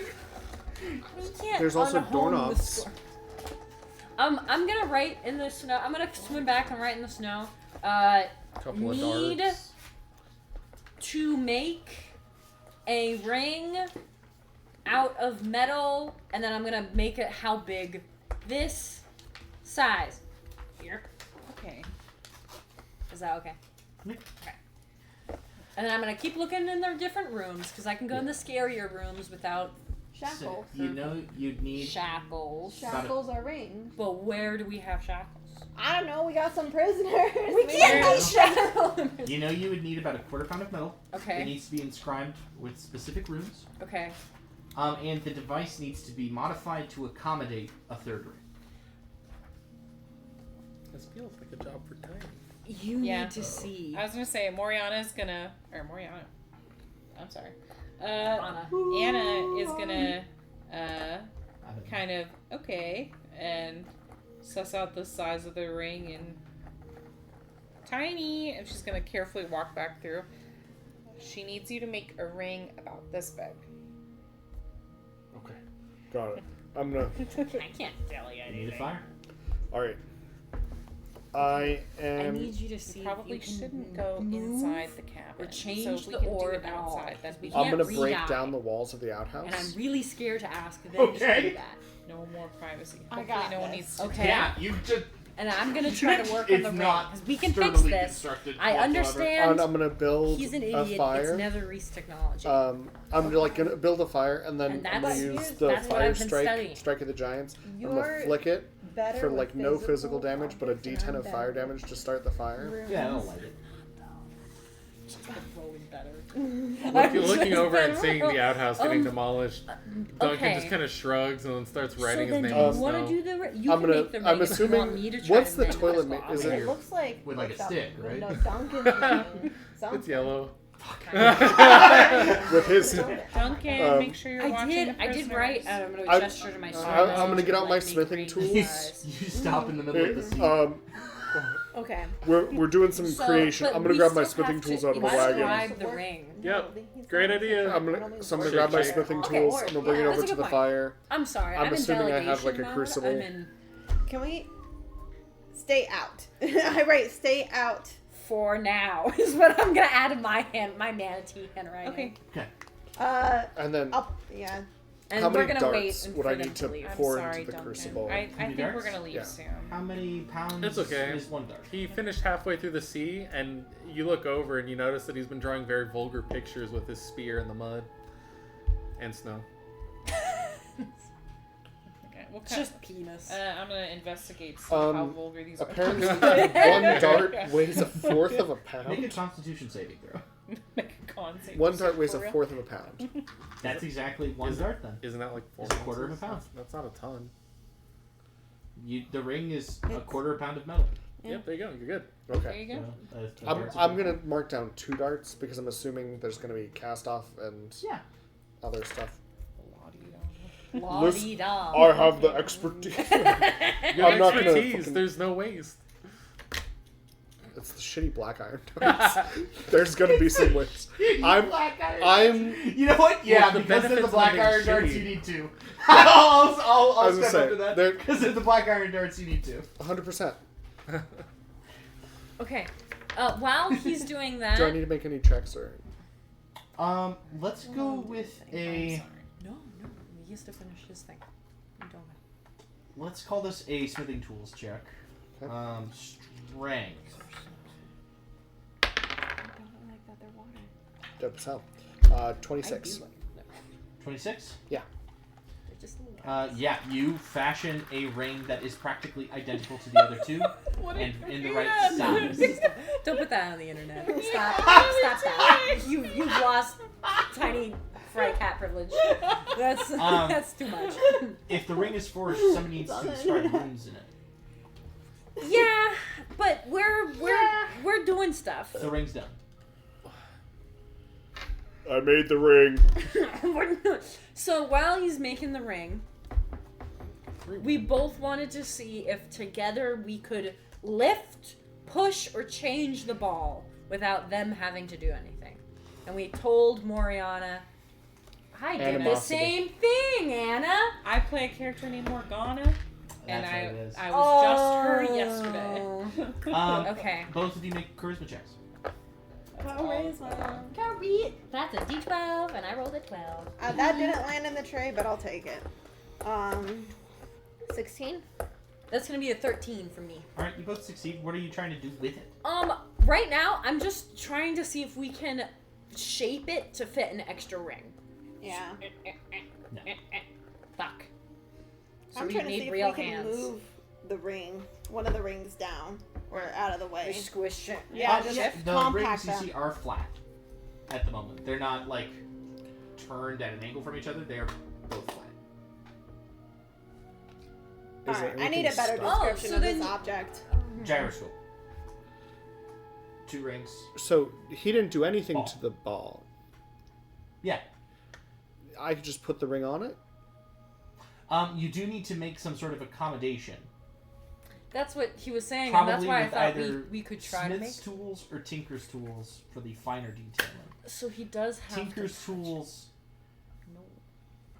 You can't There's also unhome the doorknobs. squirrel. I'm gonna write in the snow. I'm gonna swim back and write in the snow. Couple of Need darts. to make a ring out of metal, and then I'm gonna make it how big? This size. Here. Okay. Is that okay? Yeah. Okay. And then I'm gonna keep looking in their different rooms because I can go in the scarier rooms without Shackles. So, you know you'd need. shackles. Shackles are rings. But where do we have shackles? I don't know. We got some prisoners. We can't be shackles. You know you would need about a quarter pound of metal. It Okay. needs to be inscribed with specific runes. Okay. And the device needs to be modified to accommodate a third ring. This feels like a job for Tiny. You Yeah. need to see. I was gonna say Moriana's gonna Moriana. I'm sorry. Anna. Anna is gonna I don't know. kind of and suss out the size of the ring and Tiny, and she's gonna carefully walk back through. She needs you to make a ring about this big. Okay. Got it. I'm gonna. I can't tell you You anything. need a fire. Alright. I I am. need you to see. You probably if you can shouldn't go move inside the cabin. or change so if we the can orb do it at all, outside, that'd be we I'm can't gonna break re-die. down the walls of the outhouse. And I'm really scared to ask them Okay. to do that. no more privacy. I Hopefully got no one this. needs to. Okay. Yeah, you just. And I'm gonna try to work on It's the ring not because we can fix sturdily this. constructed I whatsoever. understand. And I'm gonna build He's an a idiot. It's fire. Netherese technology. I'm like gonna build a fire and then And I'm gonna that's- use the that's what fire I've been studying. strike of the giants. I'm You're gonna flick it better for with like no physical damage, but a objects than D10 I'm of fire better damage to start the fire. with Yeah, I don't rooms. like it. Rolling better. Looking over and seeing the outhouse getting Um, demolished, Duncan okay. just kind of shrugs and then starts writing so then his do name you on the want snow. to do the ring? You I'm can gonna- make the ring. I'm but you assuming- want me to try what's to the make toilet this ma- is off? it- It looks like With, like, a stick, right? No, Duncan's ring. It's yellow. With his, Duncan, make sure you're watching the I did write. prisoners. I'm gonna I- gesture to my sword. I'm gonna get out my Like, smithing make tools. rings You stop in the middle of the scene. Okay. we're doing some So, creation. but I'm gonna we grab my still smithing have tools to out of a inscribe wagon. the ring. Yep. Great idea. I'm gonna Shake, grab my shake. smithing Okay, tools. I'm gonna bring it that's over a to good the point. fire. I'm sorry. I'm I'm assuming in I have, like, a delegation crucible. mode. I'm in Can we stay out? I write stay out. for now is what I'm gonna add in my manatee handwriting. Okay. And then Yeah. And how we're many gonna darts wait would for I them need to leave. I'm pour sorry, into the Duncan. crucible? I think darts? we're gonna leave Yeah. soon. How many pounds It's okay. is one dart? He finished halfway through the sea, and you look over and you notice that he's been drawing very vulgar pictures with his spear in the mud and snow. Okay. What kind? Just penis. I'm gonna investigate. See how vulgar these are. Apparently, one dart weighs a fourth of a Make a pound. Constitution saving throw. Make a con save. One dart weighs For a real? fourth of a pound. That's exactly one Is it- dart then. Isn't that like 4 It's a quarter of a ounces? pound. That's not a ton. The ring is a quarter of a pound of metal. Yep, there you go. You're good. There Okay. you go. So, two I'm, darts I'm of- gonna mark down 2 darts because I'm assuming there's gonna be cast off and Yeah. other stuff. La-dee-da. I have the expertise. You I'm have not gonna expertise. fucking- There's no waste. It's the shitty black iron darts. There's gonna be some waste. I'm. You know what? Yeah, Well, the because of the benefits black of being iron darts, shitty. you need two. I'll I was gonna step up say, to that. they're- Because of the black iron darts, you need two. 100%. Okay. While he's doing that. Do I need to make any checks or? Let's go with a. No, he has to finish his thing. You don't. Let's call this a smithing tools check. Okay. Strength. I don't like that they're water. Dope as hell. 26. 26? They're just little Yeah, you fashion a ring that is practically identical to the other two, and in the right size. Don't put that on the internet. Stop that. You've lost tiny fry cat privilege. That's too much. If the ring is forged, somebody needs to inscribe runes in it. Yeah, but we're doing stuff. The ring's done. I made the ring. So while he's making the ring, we both wanted to see if together we could lift, push, or change the ball without them having to do anything. And we told Moriana, I did the Animosity. same thing, Anna. I play a character named Morgana, and That's what it is. I was just her yesterday. Okay. Both of you make charisma checks. I'll raise my arm. That's a D12, and I rolled a 12. That didn't land in the tray, but I'll take it. 16? That's gonna be a 13 for me. All right, you both succeed. What are you trying to do with it? Right now, I'm just trying to see if we can shape it to fit an extra ring. Yeah. No. Fuck. So I'm we trying to need see if real we can hands. move the ring, one of the rings down or out of the way. Squish it. Yeah, just The compact rings you see them. are flat at the moment. They're not like turned at an angle from each other. They are both flat. Is there Alright, I need a anything better stuck? description so of then- this object. Gyroscope. 2 rings. So he didn't do anything Ball. to the ball. Yeah. I could just put the ring on it. You do need to make some sort of accommodation. That's what he was saying, Probably and that's why I with thought either we could try to make. Smith's tools or Tinker's tools for the finer detailing. So he does have Tinker's to tools.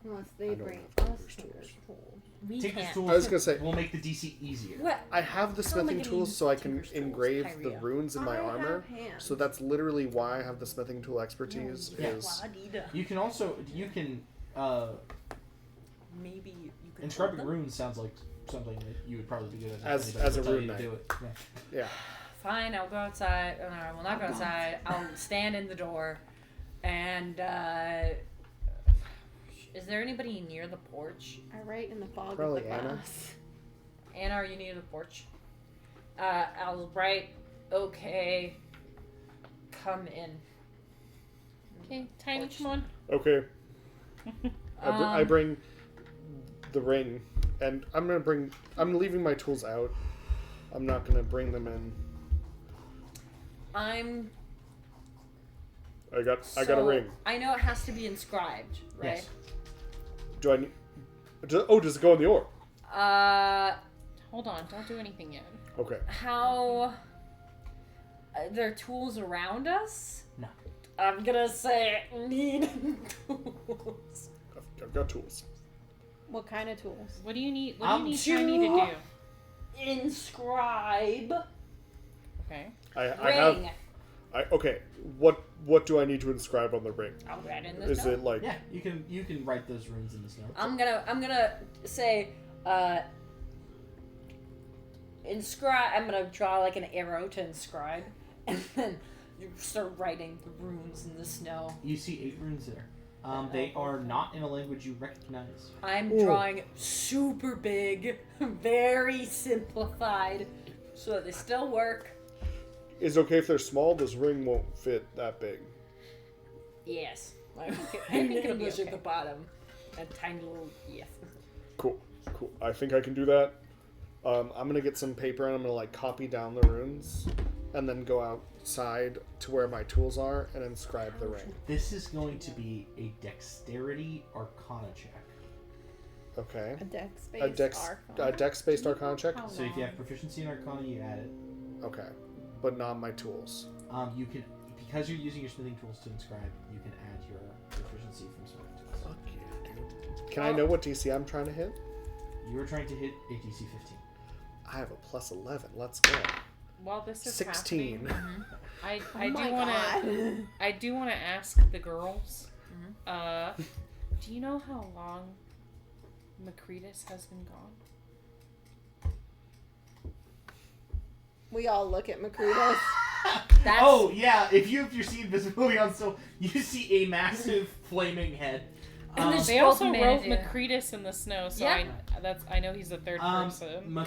Unless I they don't bring have us Tinker's Tinker's tools. We Tinker's can't. tools I was gonna say- will make the DC easier. What? I have the Don't make smithing any tools so I can Tinker's tools, engrave the Pyria. runes in my I armor. have hands. So that's literally why I have the smithing tool expertise. Yeah. Is You can also Maybe you could inscribing hold them? runes sounds like something that you would probably be good at. As- Anybody as would a tell rune you to knight. do it. Yeah. yeah. Fine, I'll go outside. Oh, no, I will not go outside. I'll stand in the door. And, is there anybody near the porch? I write in the fog Probably of the Anna. glass. Anna, are you near the porch? I'll write, okay, come in. Okay, Tiny, Porch. come on. Okay. I Um, bring the ring, and I'm leaving my tools out. I'm not gonna bring them in. I got a So, ring. I know it has to be inscribed, right? Yes. Do I need? Does it go in the orb? Hold on, don't do anything yet. Okay. How are there tools around us? No. I'm gonna say need tools. I've got tools. What kind of tools? What do you need? What do you need Tiny to- to do? Inscribe Okay. I ring. have. Okay. What do I need to inscribe on the ring? I'll write in this Is note. it like? Yeah, you can write those runes in this note. I'm gonna say inscribe. I'm gonna draw like an arrow to inscribe, and then you start writing the runes in the snow. You see 8 runes there. They are not in a language you recognize. I'm Ooh. drawing super big, very simplified, so that they still work. Is it okay if they're small? This ring won't fit that big. Yes. I think it'll be English okay. at the bottom. A tiny little yes. Cool. I think I can do that. I'm gonna get some paper and I'm gonna like copy down the runes, and then go outside to where my tools are and inscribe the ring. This is going to be a dexterity arcana check. Okay. A dex A dex-based arcana check. So if you have proficiency in arcana, you add it. Okay, but not my tools. You can, because you're using your smithing tools to inscribe, you can add your proficiency from smithing tools. Fuck yeah, dude. Can I know what DC I'm trying to hit? You are trying to hit a DC 15. I have a plus 11. Let's go. While this is 16. happening, I Oh my do want God. to I do want to ask the girls. Do you know how long Miscrits has been gone? We all look at Miscrits. That's Oh yeah, if you see invisibility on still, you see a massive flaming head. And there's They both also men, wrote yeah. Miscrits in the snow, so Yeah. I know he's the third person.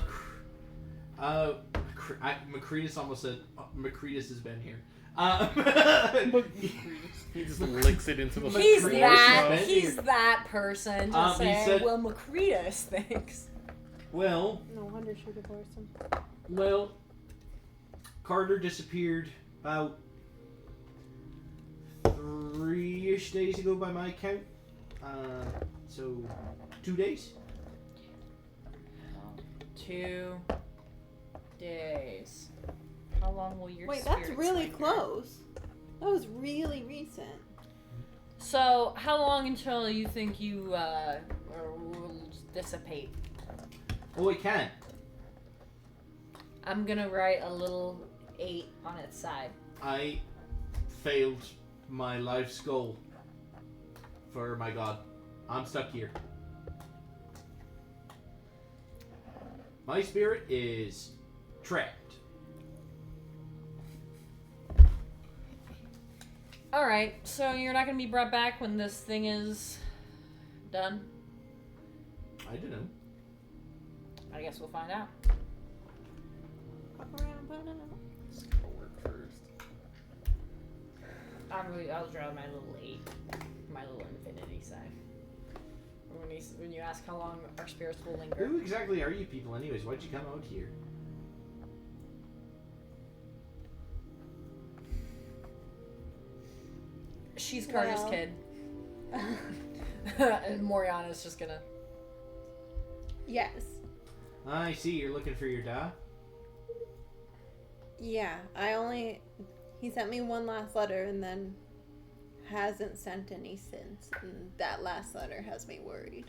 Miscrits almost said Miscrits has been here. He just licks it into the He's Miscrits that. has been He's here. that person to He say, said- well, Miscrits thinks. Well, No wonder she divorced him. well, Carter disappeared about 3-ish days ago by my count. So 2 days. 2 days. How long will your Wait, that's spirits really linger? close. That was really recent. So, how long until you think you will dissipate? Oh, it can. I'm gonna write a little 8 on its side. I failed my life's goal. For my god. I'm stuck here. My spirit is trapped. Alright, so you're not gonna be brought back when this thing is done? I don't know. I guess we'll find out. It's gonna work first. I'll draw my little 8. My little infinity sign. When you ask how long our spirits will linger. Who exactly are you people anyways? Why'd you come out here? She's Carter's Well. kid. And Moriana's just gonna... Yes. I see, you're looking for your da. Yeah, he sent me one last letter and then hasn't sent any since. And that last letter has me worried.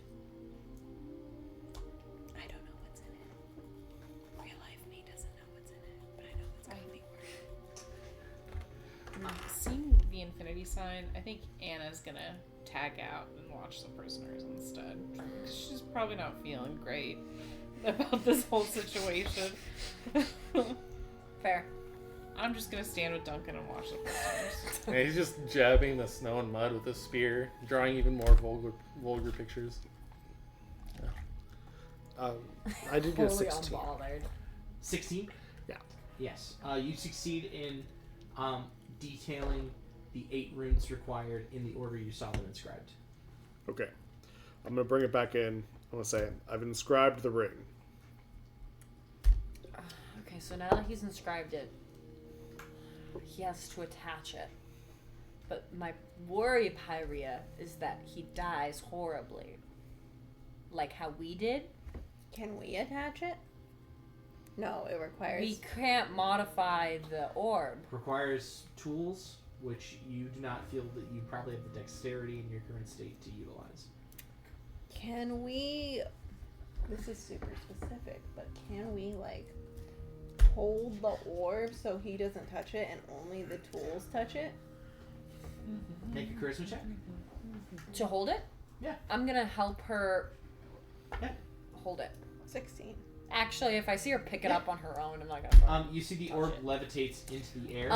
I don't know what's in it. Real life me doesn't know what's in it, but I know it's gonna be worried. Seeing the infinity sign, I think Anna's gonna tag out and watch the prisoners instead. She's probably not feeling great about this whole situation. Fair. I'm just gonna stand with Duncan and watch the prisoners. And he's just jabbing the snow and mud with a spear, drawing even more vulgar pictures. I did get a Totally 16. unbothered. 16? Yeah. Yes. You succeed in detailing the 8 runes required in the order you saw them inscribed. Okay. I'm gonna bring it back in. I'm gonna say I've inscribed the ring. Okay, so now that he's inscribed it, he has to attach it. But my worry, Pyria, is that he dies horribly. Like how we did. Can we attach it? No, it requires. We can't modify the orb. Requires tools, which you do not feel that you probably have the dexterity in your current state to utilize. Can we? This is super specific, but can we hold the orb so he doesn't touch it and only the tools touch it? Make a charisma check. To hold it? Yeah. I'm gonna help her Yeah. hold it. 16. Actually, if I see her pick it Yeah. up on her own, I'm not gonna You see the Touch orb it. levitates into the air.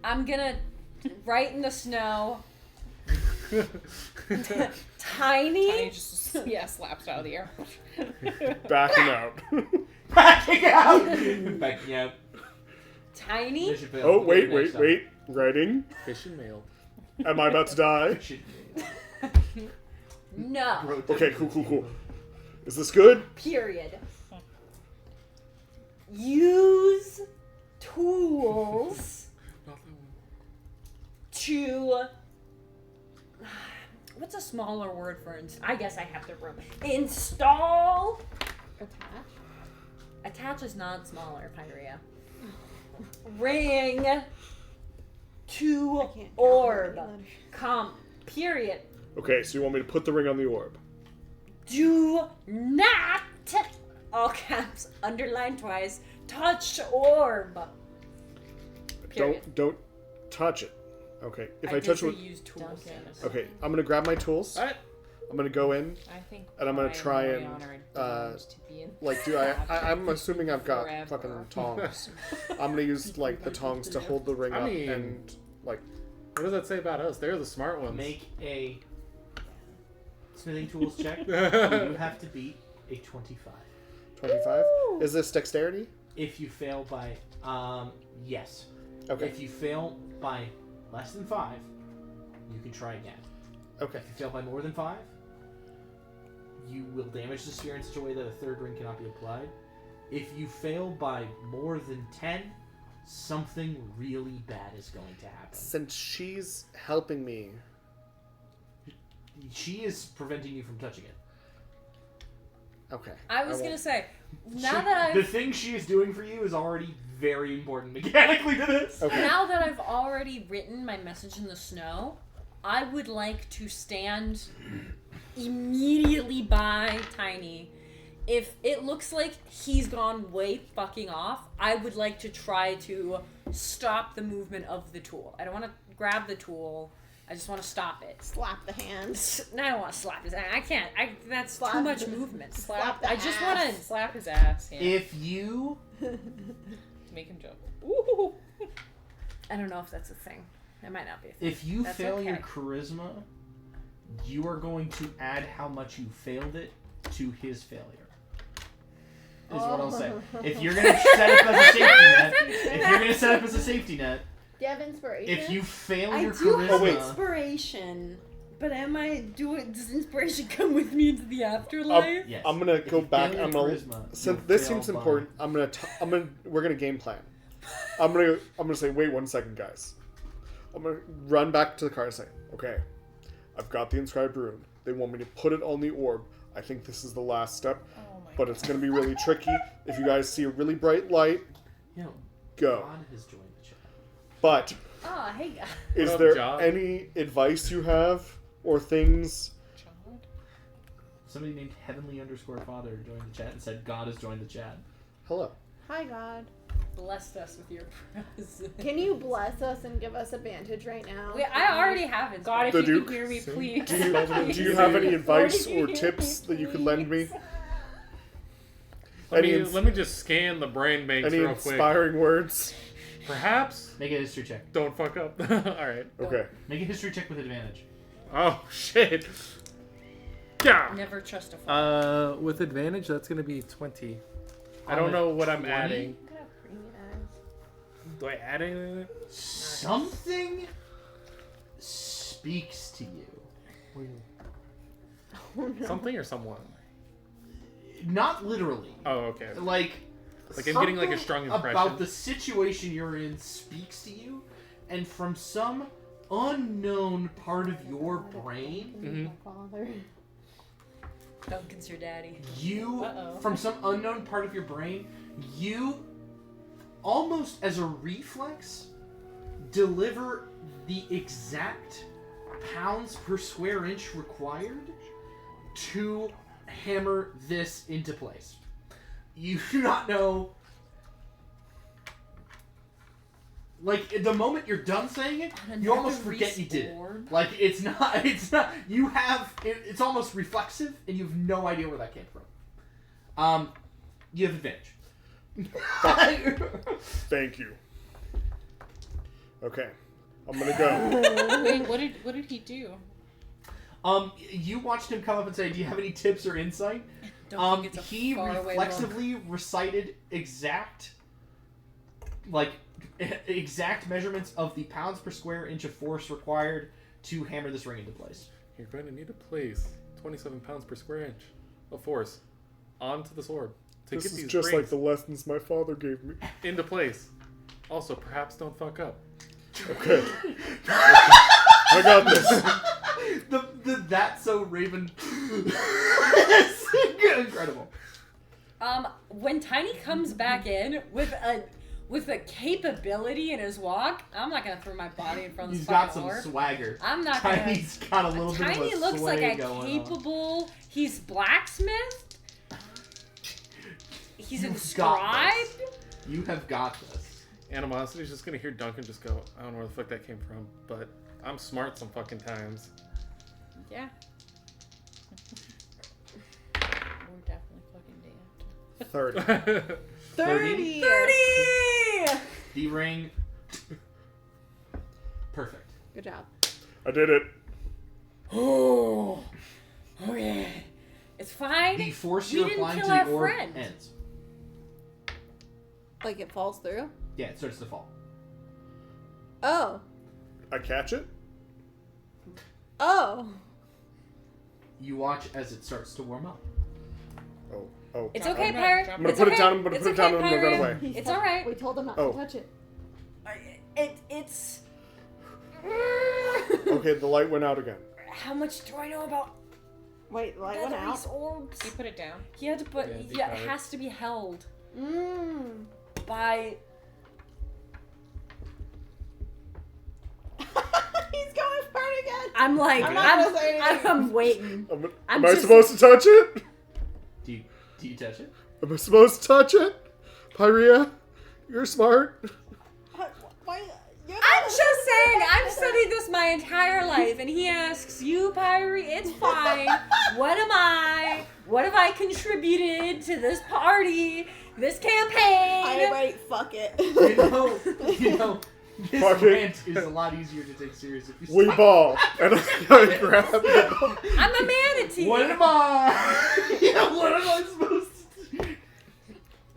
I'm gonna right in the snow Tiny? just slaps out of the air. Backing out. Backing out! Backing out. Tiny? Mission failed. Oh, We'll get wait. next up. Writing. Fish and mail. Am I about to die? Mission No. failed. Okay, cool. Is this good? Period. Use tools to. What's a smaller word for I guess I have the room. Install. Attach. Attach is not smaller, Pyria. Ring to I can't orb. count Period. Okay, so you want me to put the ring on the orb? Do not, all caps, underline twice, touch orb. Period. Don't touch it. Okay, if I did touch say it. use tools. Okay, I'm gonna grab my tools. Alright. I'm gonna go in. I think. And I'm gonna Rime try and, Moriana are doomed to be in Like, I'm assuming I've got Forever. fucking tongs. I'm gonna use like the tongs to hold the ring I up mean- and like. What does that say about us? They're the smart ones. Make a smithing tools check. You have to beat a 25. 25. Is this dexterity? If you fail by, yes. Okay. If you fail by less than 5, you can try again. Okay. If you fail by more than 5, you will damage the sphere in such a way that a third ring cannot be applied. If you fail by more than 10, something really bad is going to happen. Since she's helping me. She is preventing you from touching it. Okay. I was won't. gonna say, now She- that the I've thing she is doing for you is already very important mechanically to this. Okay. now that I've already written my message in the snow, I would like to stand immediately by Tiny. If it looks like he's gone way fucking off, I would like to try to stop the movement of the tool. I don't want to grab the tool. I just want to stop it. Slap the hands. No, I don't want to slap his ass. I can't. That's Slap too much the- movement. slap the I just ass. want to. slap his ass. Yeah. If you Make him jump. Ooh. I don't know if that's a thing. It might not be a thing. If you That's fail okay. your charisma, you are going to add how much you failed it to his failure. Is what I'll say. If you're gonna set up as a safety net, Do you have inspiration? if you fail I your do charisma, have wait. inspiration, but does inspiration come with me into the afterlife? yes. I'm gonna If go you back. fail your I'm gonna. charisma, Since you'll this fail seems by- important, we're gonna game plan. I'm gonna say, wait 1 second, guys. I'm gonna run back to the car and say, okay, I've got the inscribed rune. They want me to put it on the orb. I think this is the last step, Oh my but it's gonna be really tricky. If you guys see a really bright light, You know, go. God has joined the chat. But Oh, hey guys. is up, there John? any advice you have or things? God. Somebody named Heavenly_Father joined the chat and said God has joined the chat. Hello. Hi, God. Blessed us with your presence. Can you bless us and give us advantage right now? I already have it. God, if The you Duke. can hear me, Sing. please. Do you have any advice or Please. tips that you could lend me? Let Any me, ins- let me just scan the brain banks Any real quick. inspiring words? Perhaps. Make a history check. Don't fuck up. Alright. Okay. Make a history check with advantage. Oh, shit. Yeah. Never trust a father. With advantage, that's gonna be 20. I On don't a know what I'm 20? adding. Look how pretty it is. Do I add anything? Something speaks to you. Oh, no. Something or someone? Not literally. Oh, okay. Like Like I'm getting like a something strong impression. about the situation you're in speaks to you, and from some unknown part of your brain, Mhm. My father. Duncan's your daddy. you, Uh-oh. from some unknown part of your brain, you, almost as a reflex, deliver the exact pounds per square inch required to hammer this into place. You do not know. Like, the moment you're done saying it, you almost forget you did it. Orb? Like, it's not, you have, it's almost reflexive, and you have no idea where that came from. You have advantage. Thank you. Okay. I'm gonna go. Wait, what did he do? You watched him come up and say, "Do you have any tips or insight?" Don't think it's a He far away reflexively recited exact measurements of the pounds per square inch of force required to hammer this ring into place. You're going to need to place 27 pounds per square inch of force onto this orb to This get is these just rings like the lessons my father gave me. into place. Also, perhaps don't fuck up. Okay. I got this. the That's So Raven. Incredible. When Tiny comes back in with a capability in his walk, I'm not gonna throw my body in front of this He's got fucking some orb. swagger. I'm not gonna. Tiny's got a little bit of a Tiny looks like sway a going on. capable. He's blacksmith. He's You've inscribed. got You have got this. Animosity's just gonna hear Duncan just go, I don't know where the fuck that came from, but I'm smart some fucking times. Yeah. We're definitely fucking damned. 30. 30! The ring. Perfect. Good job. I did it. Oh, okay. It's fine. The force We you're didn't applying to kill the our orb friend. ends. Like it falls through? Yeah, it starts to fall. Oh. I catch it. Oh. You watch as it starts to warm up. Oh. It's Drop okay, it. Pirate. I'm gonna It's put it okay. down, I'm gonna It's put it down, okay, and I'm gonna run Pirate. away. It's all right. We told him not Oh. to touch it. It's. Okay, the light went out again. How much do I know about Wait, the light went out? these orbs? You put it down. He had to put. Yeah, Yeah, be it has to be held Mmm. by. He's going for it again. I'm like, I'm not gonna say anything. I'm waiting. Am I supposed to touch it? Do you touch it? Am I supposed to touch it? Pyria, you're smart. Why? I'm just saying, I've studied this my entire life, and he asks you, Pyrie, it's fine. What am I? What have I contributed to this party, this campaign? Wait, fuck it. You know, this Fuck it. rant is a lot easier to take serious if you We stop. ball. And I grab it. I'm a manatee. What am I? Yeah, what am I supposed to do?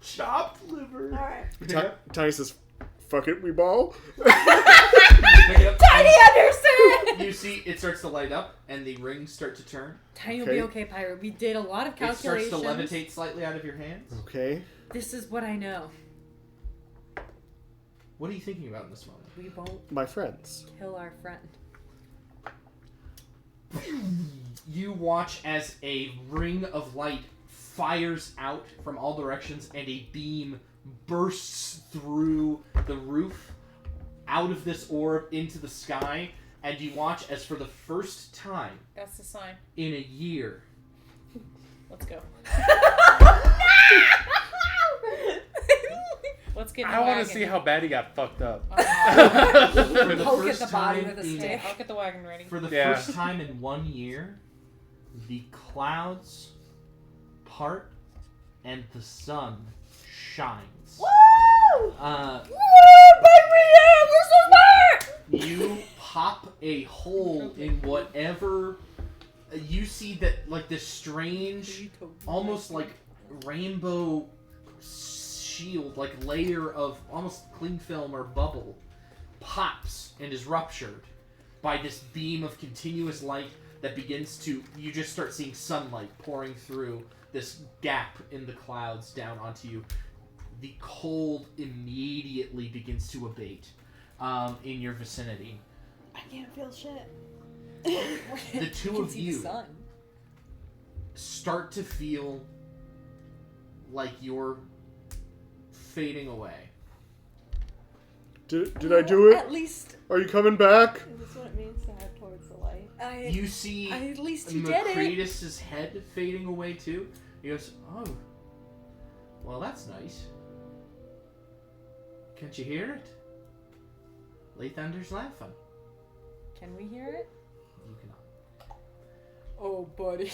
Chopped liver. Alright. Tiny says, fuck it, we ball. Pick it up, Tiny Anderson! You see, it starts to light up, and the rings start to turn. Tiny will be okay, Pyro. We did a lot of It starts calculations. to levitate slightly out of your hands. Okay. This is what I know. What are you thinking about in this moment? We won't My friends. kill our friend. You watch as a ring of light fires out from all directions, and a beam bursts through the roof, out of this orb, into the sky, and you watch as for the first time That's the sign. in a year, Let's go. Let's get in the I want wagon. to see how bad he got fucked up. for the Poke at first the body time with a in- stick. I'll get the wagon ready. For the Yeah. first time in 1 year, the clouds part and the sun shines. Woo! You pop a hole in whatever. You see that, like, this strange, almost like rainbow shield, like layer of almost cling film or bubble, pops and is ruptured by this beam of continuous light that begins to. You just start seeing sunlight pouring through this gap in the clouds down onto you. The cold immediately begins to abate in your vicinity. I can't feel shit. The two of you Sun. start to feel like you're fading away. Did I do it? At least Are you coming back? Is this what it means to head towards the light? You see at least he did it. Macretus's head fading away too. He goes, "Oh, well, that's nice. Can't you hear it? Lathander's laughing. Can we hear it? You cannot. Oh, buddy.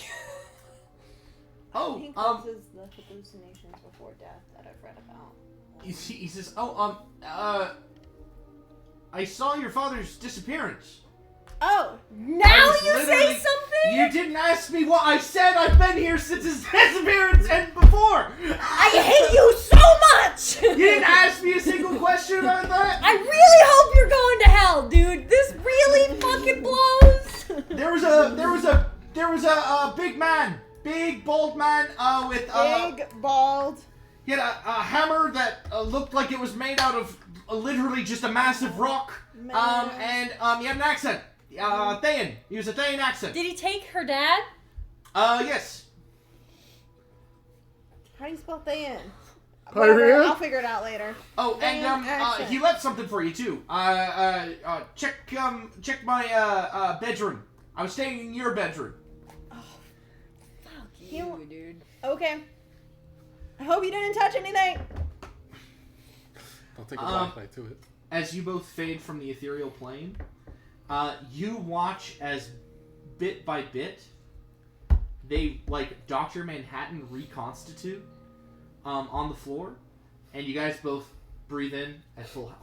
I think Oh, this is the hallucinations before death that I've read about. he says, I saw your father's disappearance. Oh! Now was you say literally- something? You didn't ask me what I said. I've been here since his disappearance and before. I hate you so much! You didn't ask me a single question about that. I really hope you're going to hell, dude. This really fucking blows. There was a big man, big bald man, with Big, bald. he had a hammer that looked like it was made out of literally just a massive rock. Man. And he had an accent. Thayan. He was a Thayan accent. Did he take her dad? Yes. How do you spell Thayan? Pyria? Whatever, I'll figure it out later. Oh, and Thayan accent. he left something for you too. Check my bedroom. I was staying in your bedroom. Fuck You- dude. Okay. I hope you didn't touch anything. I'll take a black light to it. As you both fade from the ethereal plane, you watch as bit by bit they, like Dr. Manhattan, reconstitute on the floor, and you guys both breathe in at full health.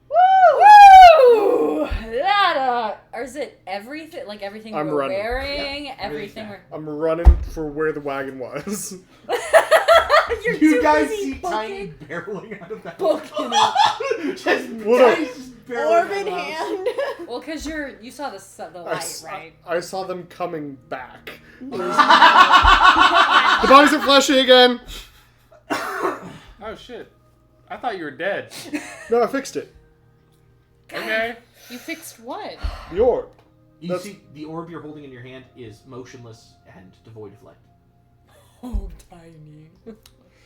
Woo! That, or is it everything? Like everything I'm we're running. wearing? Yeah, everything everything's we're... I'm running for where the wagon was. You're You too guys busy see booking. Tiny barreling out of that. Booking it. Just What a- Tiny's just barreling Orb out in of the house. hand. Well, because you saw the light, right? I saw them coming back. The bodies are fleshy again. Oh shit! I thought you were dead. No, I fixed it. Okay. You fixed what? The orb. You That's- see, the orb you're holding in your hand is motionless and devoid of light. Oh, Tiny.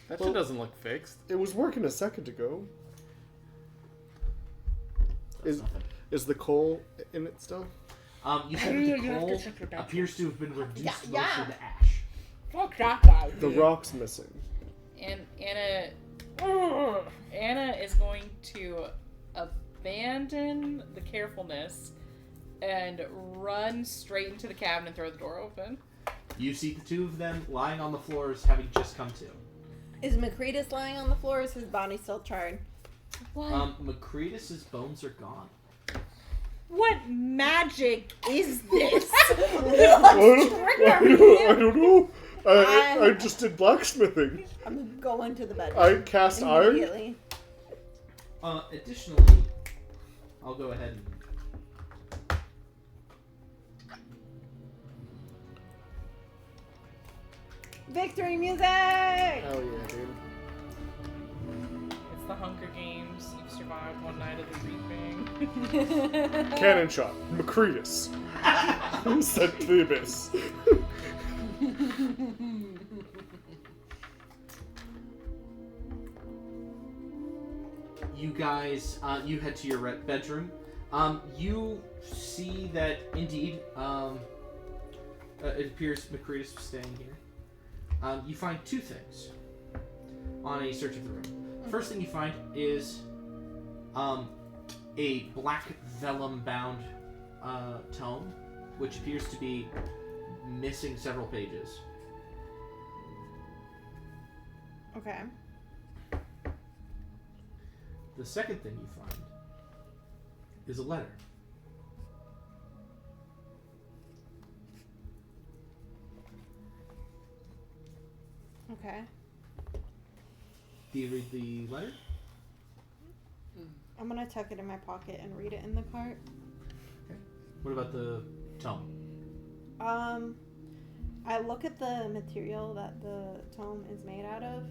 That Well- shit doesn't look fixed. It was working a second ago. That's nothing. Is the coal in it still? You said that the You have to coal check your batteries. appears to have been reduced mostly yeah. to ash. Fuck that guy. The rock's missing. And Anna is going to abandon the carefulness and run straight into the cabin and throw the door open. You see the two of them lying on the floors, having just come to. Is Macretus lying on the floor? Or is his body still charred? What? Macretus's bones are gone. What magic is this? I don't know. I just did blacksmithing. I'm going to the bedroom. I cast iron. Immediately. Additionally, I'll go ahead and... Victory music! Hell yeah, dude. It's the Hunger Games. You've survived one night of the reaping. Cannon shot. Macretus. Sent to the abyss. You guys, you head to your bedroom. You see that indeed, it appears Macretus was staying here. You find two things on a search of the room. First thing you find is a black vellum-bound tome, which appears to be missing several pages. Okay. The second thing you find is a letter. Okay. Do you read the letter? I'm gonna tuck it in my pocket and read it in the cart. What about the tome? I look at the material that the tome is made out of,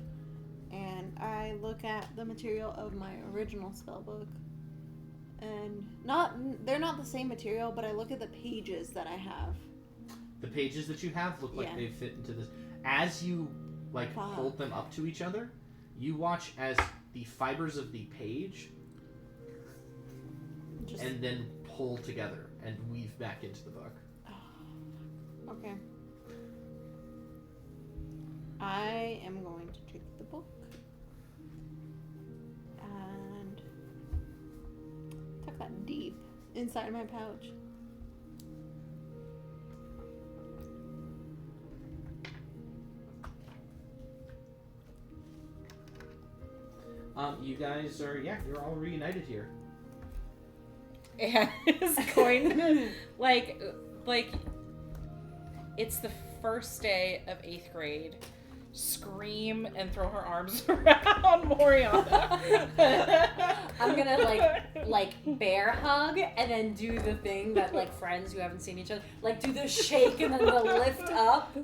and I look at the material of my original spellbook. And they're not the same material, but I look at the pages that I have. The pages that you have look like Yeah. they fit into this. As you hold them up to each other, you watch as the fibers of the page Just and then pull together and weave back into the book. okay. I am going to take the book and tuck that deep inside my pouch. You guys are, you're all reunited here. And is going to, like, it's the first day of 8th grade. Scream and throw her arms around Moriana. I'm gonna like bear hug and then do the thing that like friends who haven't seen each other like do the shake and then the lift up.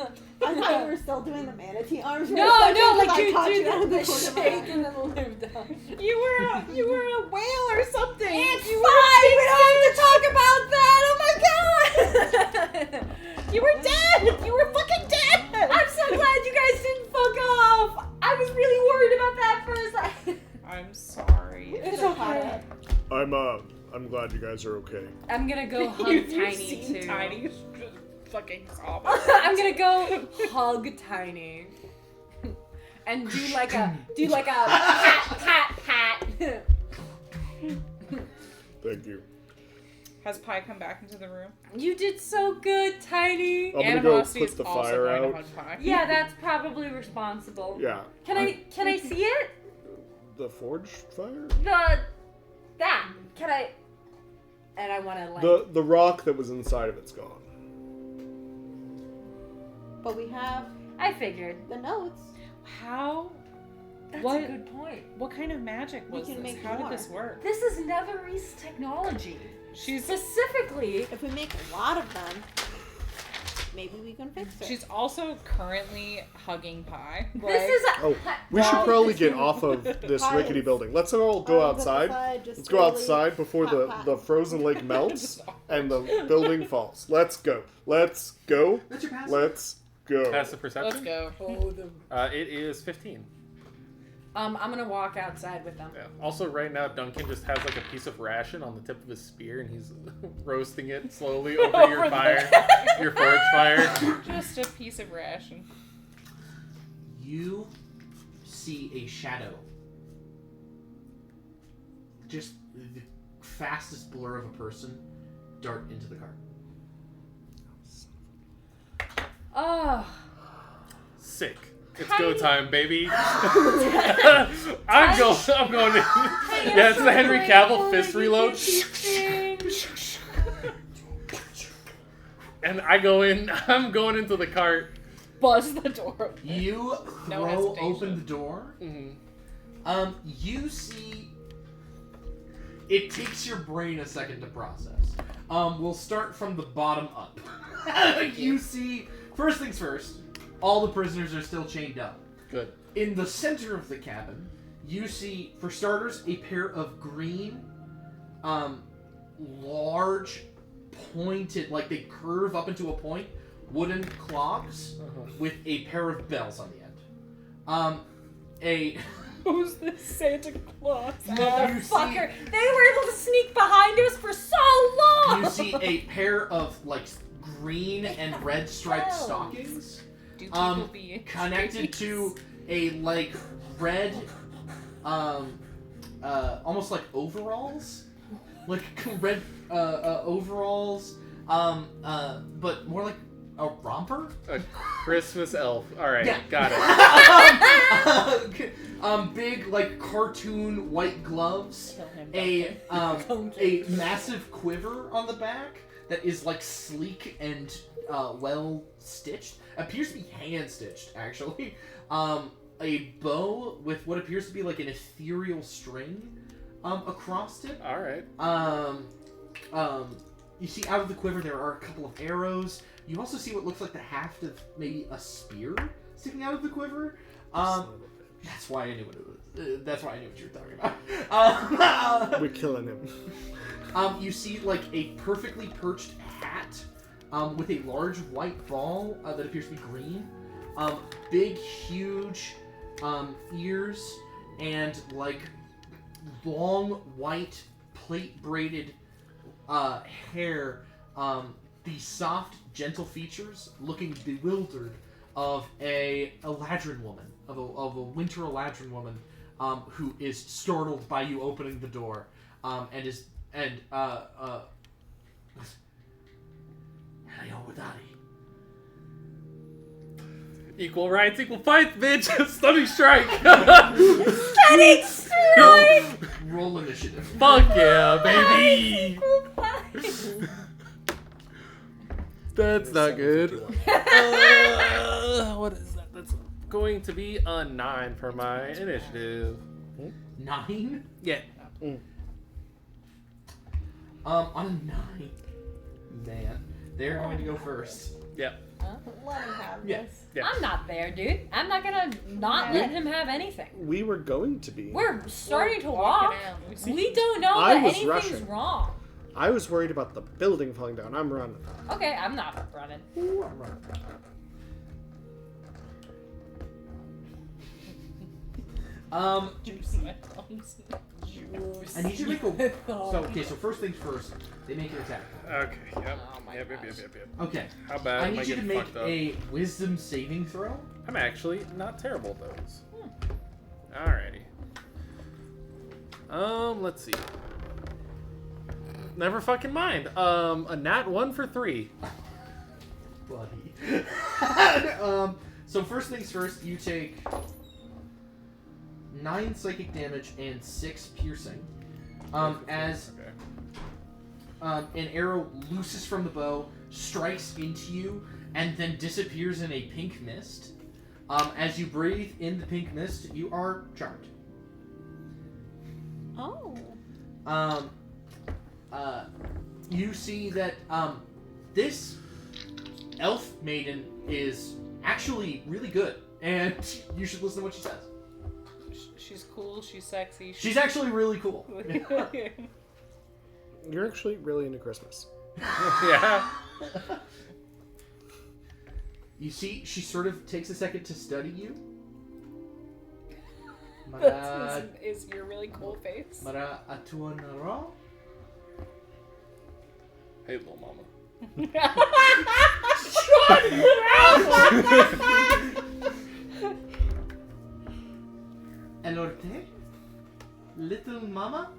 I thought you were still doing the manatee arms. No, like you do the shake and then the lift up. You were a whale or something. It's fine. We don't have to talk about that. Oh my god. You were dead. You were fucking dead. I'm so glad you guys didn't fuck off. I was really worried about that for a second. I'm sorry. It's okay. I'm glad you guys are okay. I'm gonna go hug You've Tiny seen too. Tiny just fucking sobbing. I'm gonna go hug Tiny. And do like a pat. Thank you. Has Pi come back into the room? You did so good, Tiny. I'm gonna go Animosity put is the also fire going out. to hug Pi. Yeah, that's probably responsible. Yeah. Can I see it? The forge fire? Can I? And I want to like. The rock that was inside of it's gone. But we have I figured. the notes. How? That's What? a good point. What kind of magic We was can this? make How more. did this work? This is Netherese technology. She's Specifically, If we make a lot of them, maybe we can fix it. she's also currently hugging Pi. this is a. Oh, we should probably get off of this rickety building. Let's all go outside. Let's go outside before the frozen lake melts and the building falls. Let's go. Let's go. That's your pass. Let's go. Passive perception. Let's go. It is 15. I'm gonna walk outside with them. Yeah. Also, right now, Duncan just has like a piece of ration on the tip of his spear, and he's roasting it slowly over your fire, your forge fire. Just a piece of ration. You see a shadow. Just the fastest blur of a person dart into the cart. Oh. Sick. It's Tiny- go time, baby. I'm going in. Yeah, it's the Henry Cavill fist reload. And I'm going into the cart. Buzz the door open. You No throw hesitation. open the door. Mm-hmm. You see. It takes your brain a second to process. We'll start from the bottom up. You see, first things first, all the prisoners are still chained up. Good. In the center of the cabin, you see, for starters, a pair of green, large, pointed, like they curve up into a point, wooden clogs with a pair of bells on the end. Who's this Santa Claus? Motherfucker! They were able to sneak behind us for so long! You see a pair of, like, green and red striped stockings. Do people be Connected to a, like, red, almost like overalls? Like, red, overalls, but more like a romper? A Christmas elf. All right, Yeah. got it. Big, like, cartoon white gloves. Kill him, A massive quiver on the back that is, like, sleek and well stitched. Appears to be hand stitched, actually. A bow with what appears to be like an ethereal string across it. All right. You see out of the quiver there are a couple of arrows. You also see what looks like the haft of maybe a spear sticking out of the quiver. That's why I knew what it was. That's why I knew what you were talking about. We're killing him. You see like a perfectly perched hat with a large white ball that appears to be green. Big, huge ears and like long white plate braided hair. The soft, gentle features, looking bewildered, of a Eladrin woman, of a winter Eladrin woman, who is startled by you opening the door, Equal rights, equal fights, bitch. Stunning strike. Stunning strike! Roll initiative. Fuck yeah, baby. That's not good. What is that? That's going to be a 9 for my initiative. 9? Yeah. On a 9. Man. They're going to go first. Yep. Let him have Yeah. this. Yeah. I'm not there, dude. I'm not gonna not let him have anything. We were going to be. We're starting to walking walk. out. We don't know I that was anything's rushing. wrong. I was worried about the building falling down. I'm running. Okay, I'm not running. Ooh, I'm running. Juice my thumbs. Juice. I need you to make a. So first things first, they make an attack. Okay. Yep. Oh my Yep. gosh. Okay. How bad I am I need you to getting make fucked up? a wisdom saving throw. I'm actually not terrible at those. Alrighty. Let's see. Never fucking mind. A nat 1 for 3. Buddy. So first things first, you take 9 psychic damage and 6 piercing. As Okay. an arrow looses from the bow, strikes into you, and then disappears in a pink mist. As you breathe in the pink mist, you are charmed. Oh. You see that this elf maiden is actually really good, and you should listen to what she says. She's cool. She's sexy. She's actually really cool. You're actually really into Christmas. Yeah. You see, she sort of takes a second to study you. Is your really cool face? Mara atua nara. Hey, little mama. Elorte? Little mama?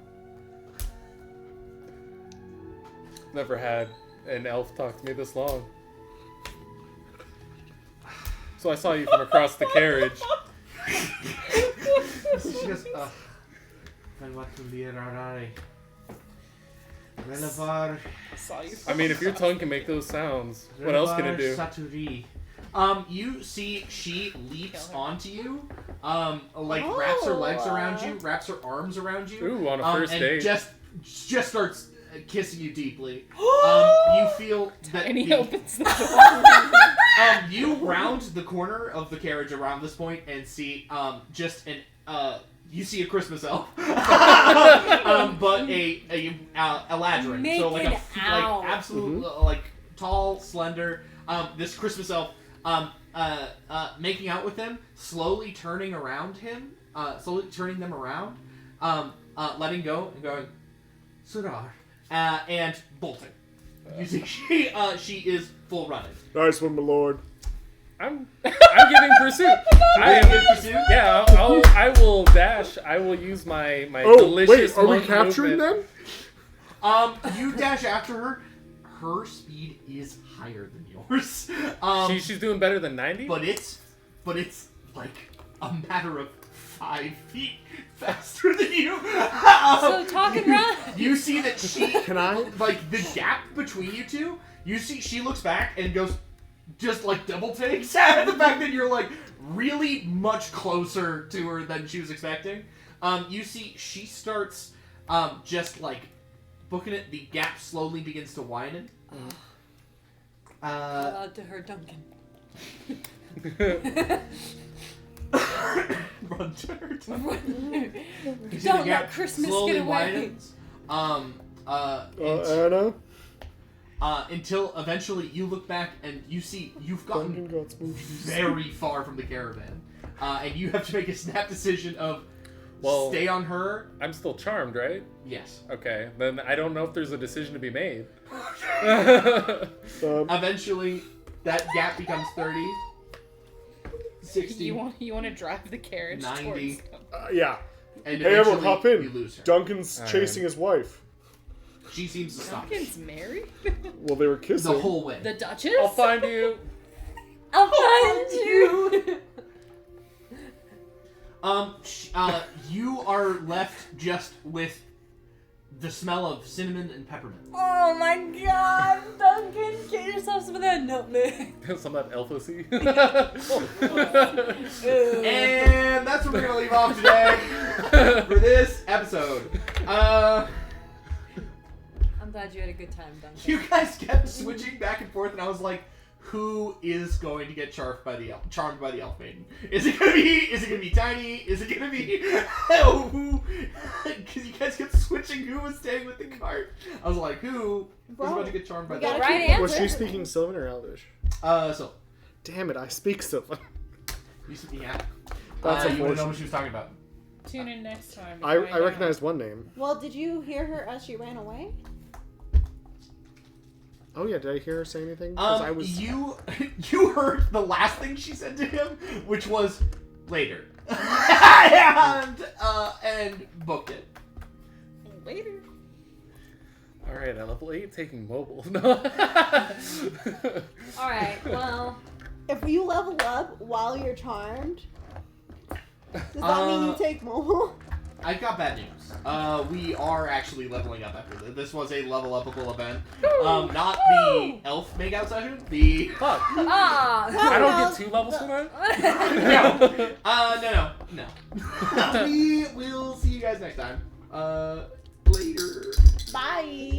Never had an elf talk to me this long. So I saw you from across the carriage. She goes, Saw you. I mean, if your tongue can make those sounds, what else can it do? Saturi. You see she leaps onto you, wraps her legs around you, wraps her arms around you. Ooh, on a first and date. just starts kissing you deeply. You feel that And he the- opens the door. you round the corner of the carriage around this point and see you see a Christmas elf, but a ladrin, Make so like an a owl. absolute like tall, slender. This Christmas elf making out with them, slowly turning them around, letting go and going, Surar, and bolting. You see, she is full running. Nice one, my lord. I'm giving pursuit. I am in pursuit? Yeah, I will dash. I will use my Oh, delicious wait, are we monk capturing movement. them? You dash after her. Her speed is higher than yours. She's doing better than 90? But it's like a matter of 5 feet faster than you. So talk and run. You see that she Can I? like the gap between you two. You see she looks back and goes, just like double takes at the fact that you're like really much closer to her than she was expecting. You see she starts just like booking it. The gap slowly begins to widen. Out to her, Duncan. Run to her. You see Don't the gap let Christmas slowly get away. widens. Anna? Until eventually you look back and you see you've Duncan gotten got smooth. very far from the caravan, and you have to make a snap decision of Well, stay on her. I'm still charmed, right? Yes. Okay, then I don't know if there's a decision to be made. Eventually, that gap becomes 30, 60, You want to drive the carriage 90. towards them. Yeah. and Hey, everyone, eventually hop in. you lose her. Duncan's Alright. chasing his wife. She seems to stop Duncan's married? Well, they were kissing. the whole way. The Duchess? I'll find you. I'll find you. You are left just with the smell of cinnamon and peppermint. Oh my god, Duncan, get yourself some of that nutmeg. Some of that Elfocy. And that's where we're gonna leave off today for this episode. I'm glad you had a good time, Duncan. You guys kept switching back and forth, and I was like, who is going to get charmed by the elf maiden? Is it gonna be Tiny? Is it gonna be who? Because you guys kept switching who was staying with the cart. I was like, who is about to get charmed by the elf? Right answer. Was she speaking Sylvan or Elvish? So Damn it, I speak Sylvan. yeah. That's You wouldn't know unfortunate. what she was talking about. Tune in next time. to I find out. recognized one name. Well, did you hear her as she ran away? Oh yeah, did I hear her say anything? 'Cause I was. You heard the last thing she said to him, which was later, and booked it. Later. All right, at level 8, taking mobile. No. Alright, well, If you level up while you're charmed, does that mean you take mobile? I've got bad news. We are actually leveling up after this. This was a level upable event. Not the elf makeout session. The Fuck. ah! I don't get 2 levels for that? no. We will see you guys next time. Later. Bye.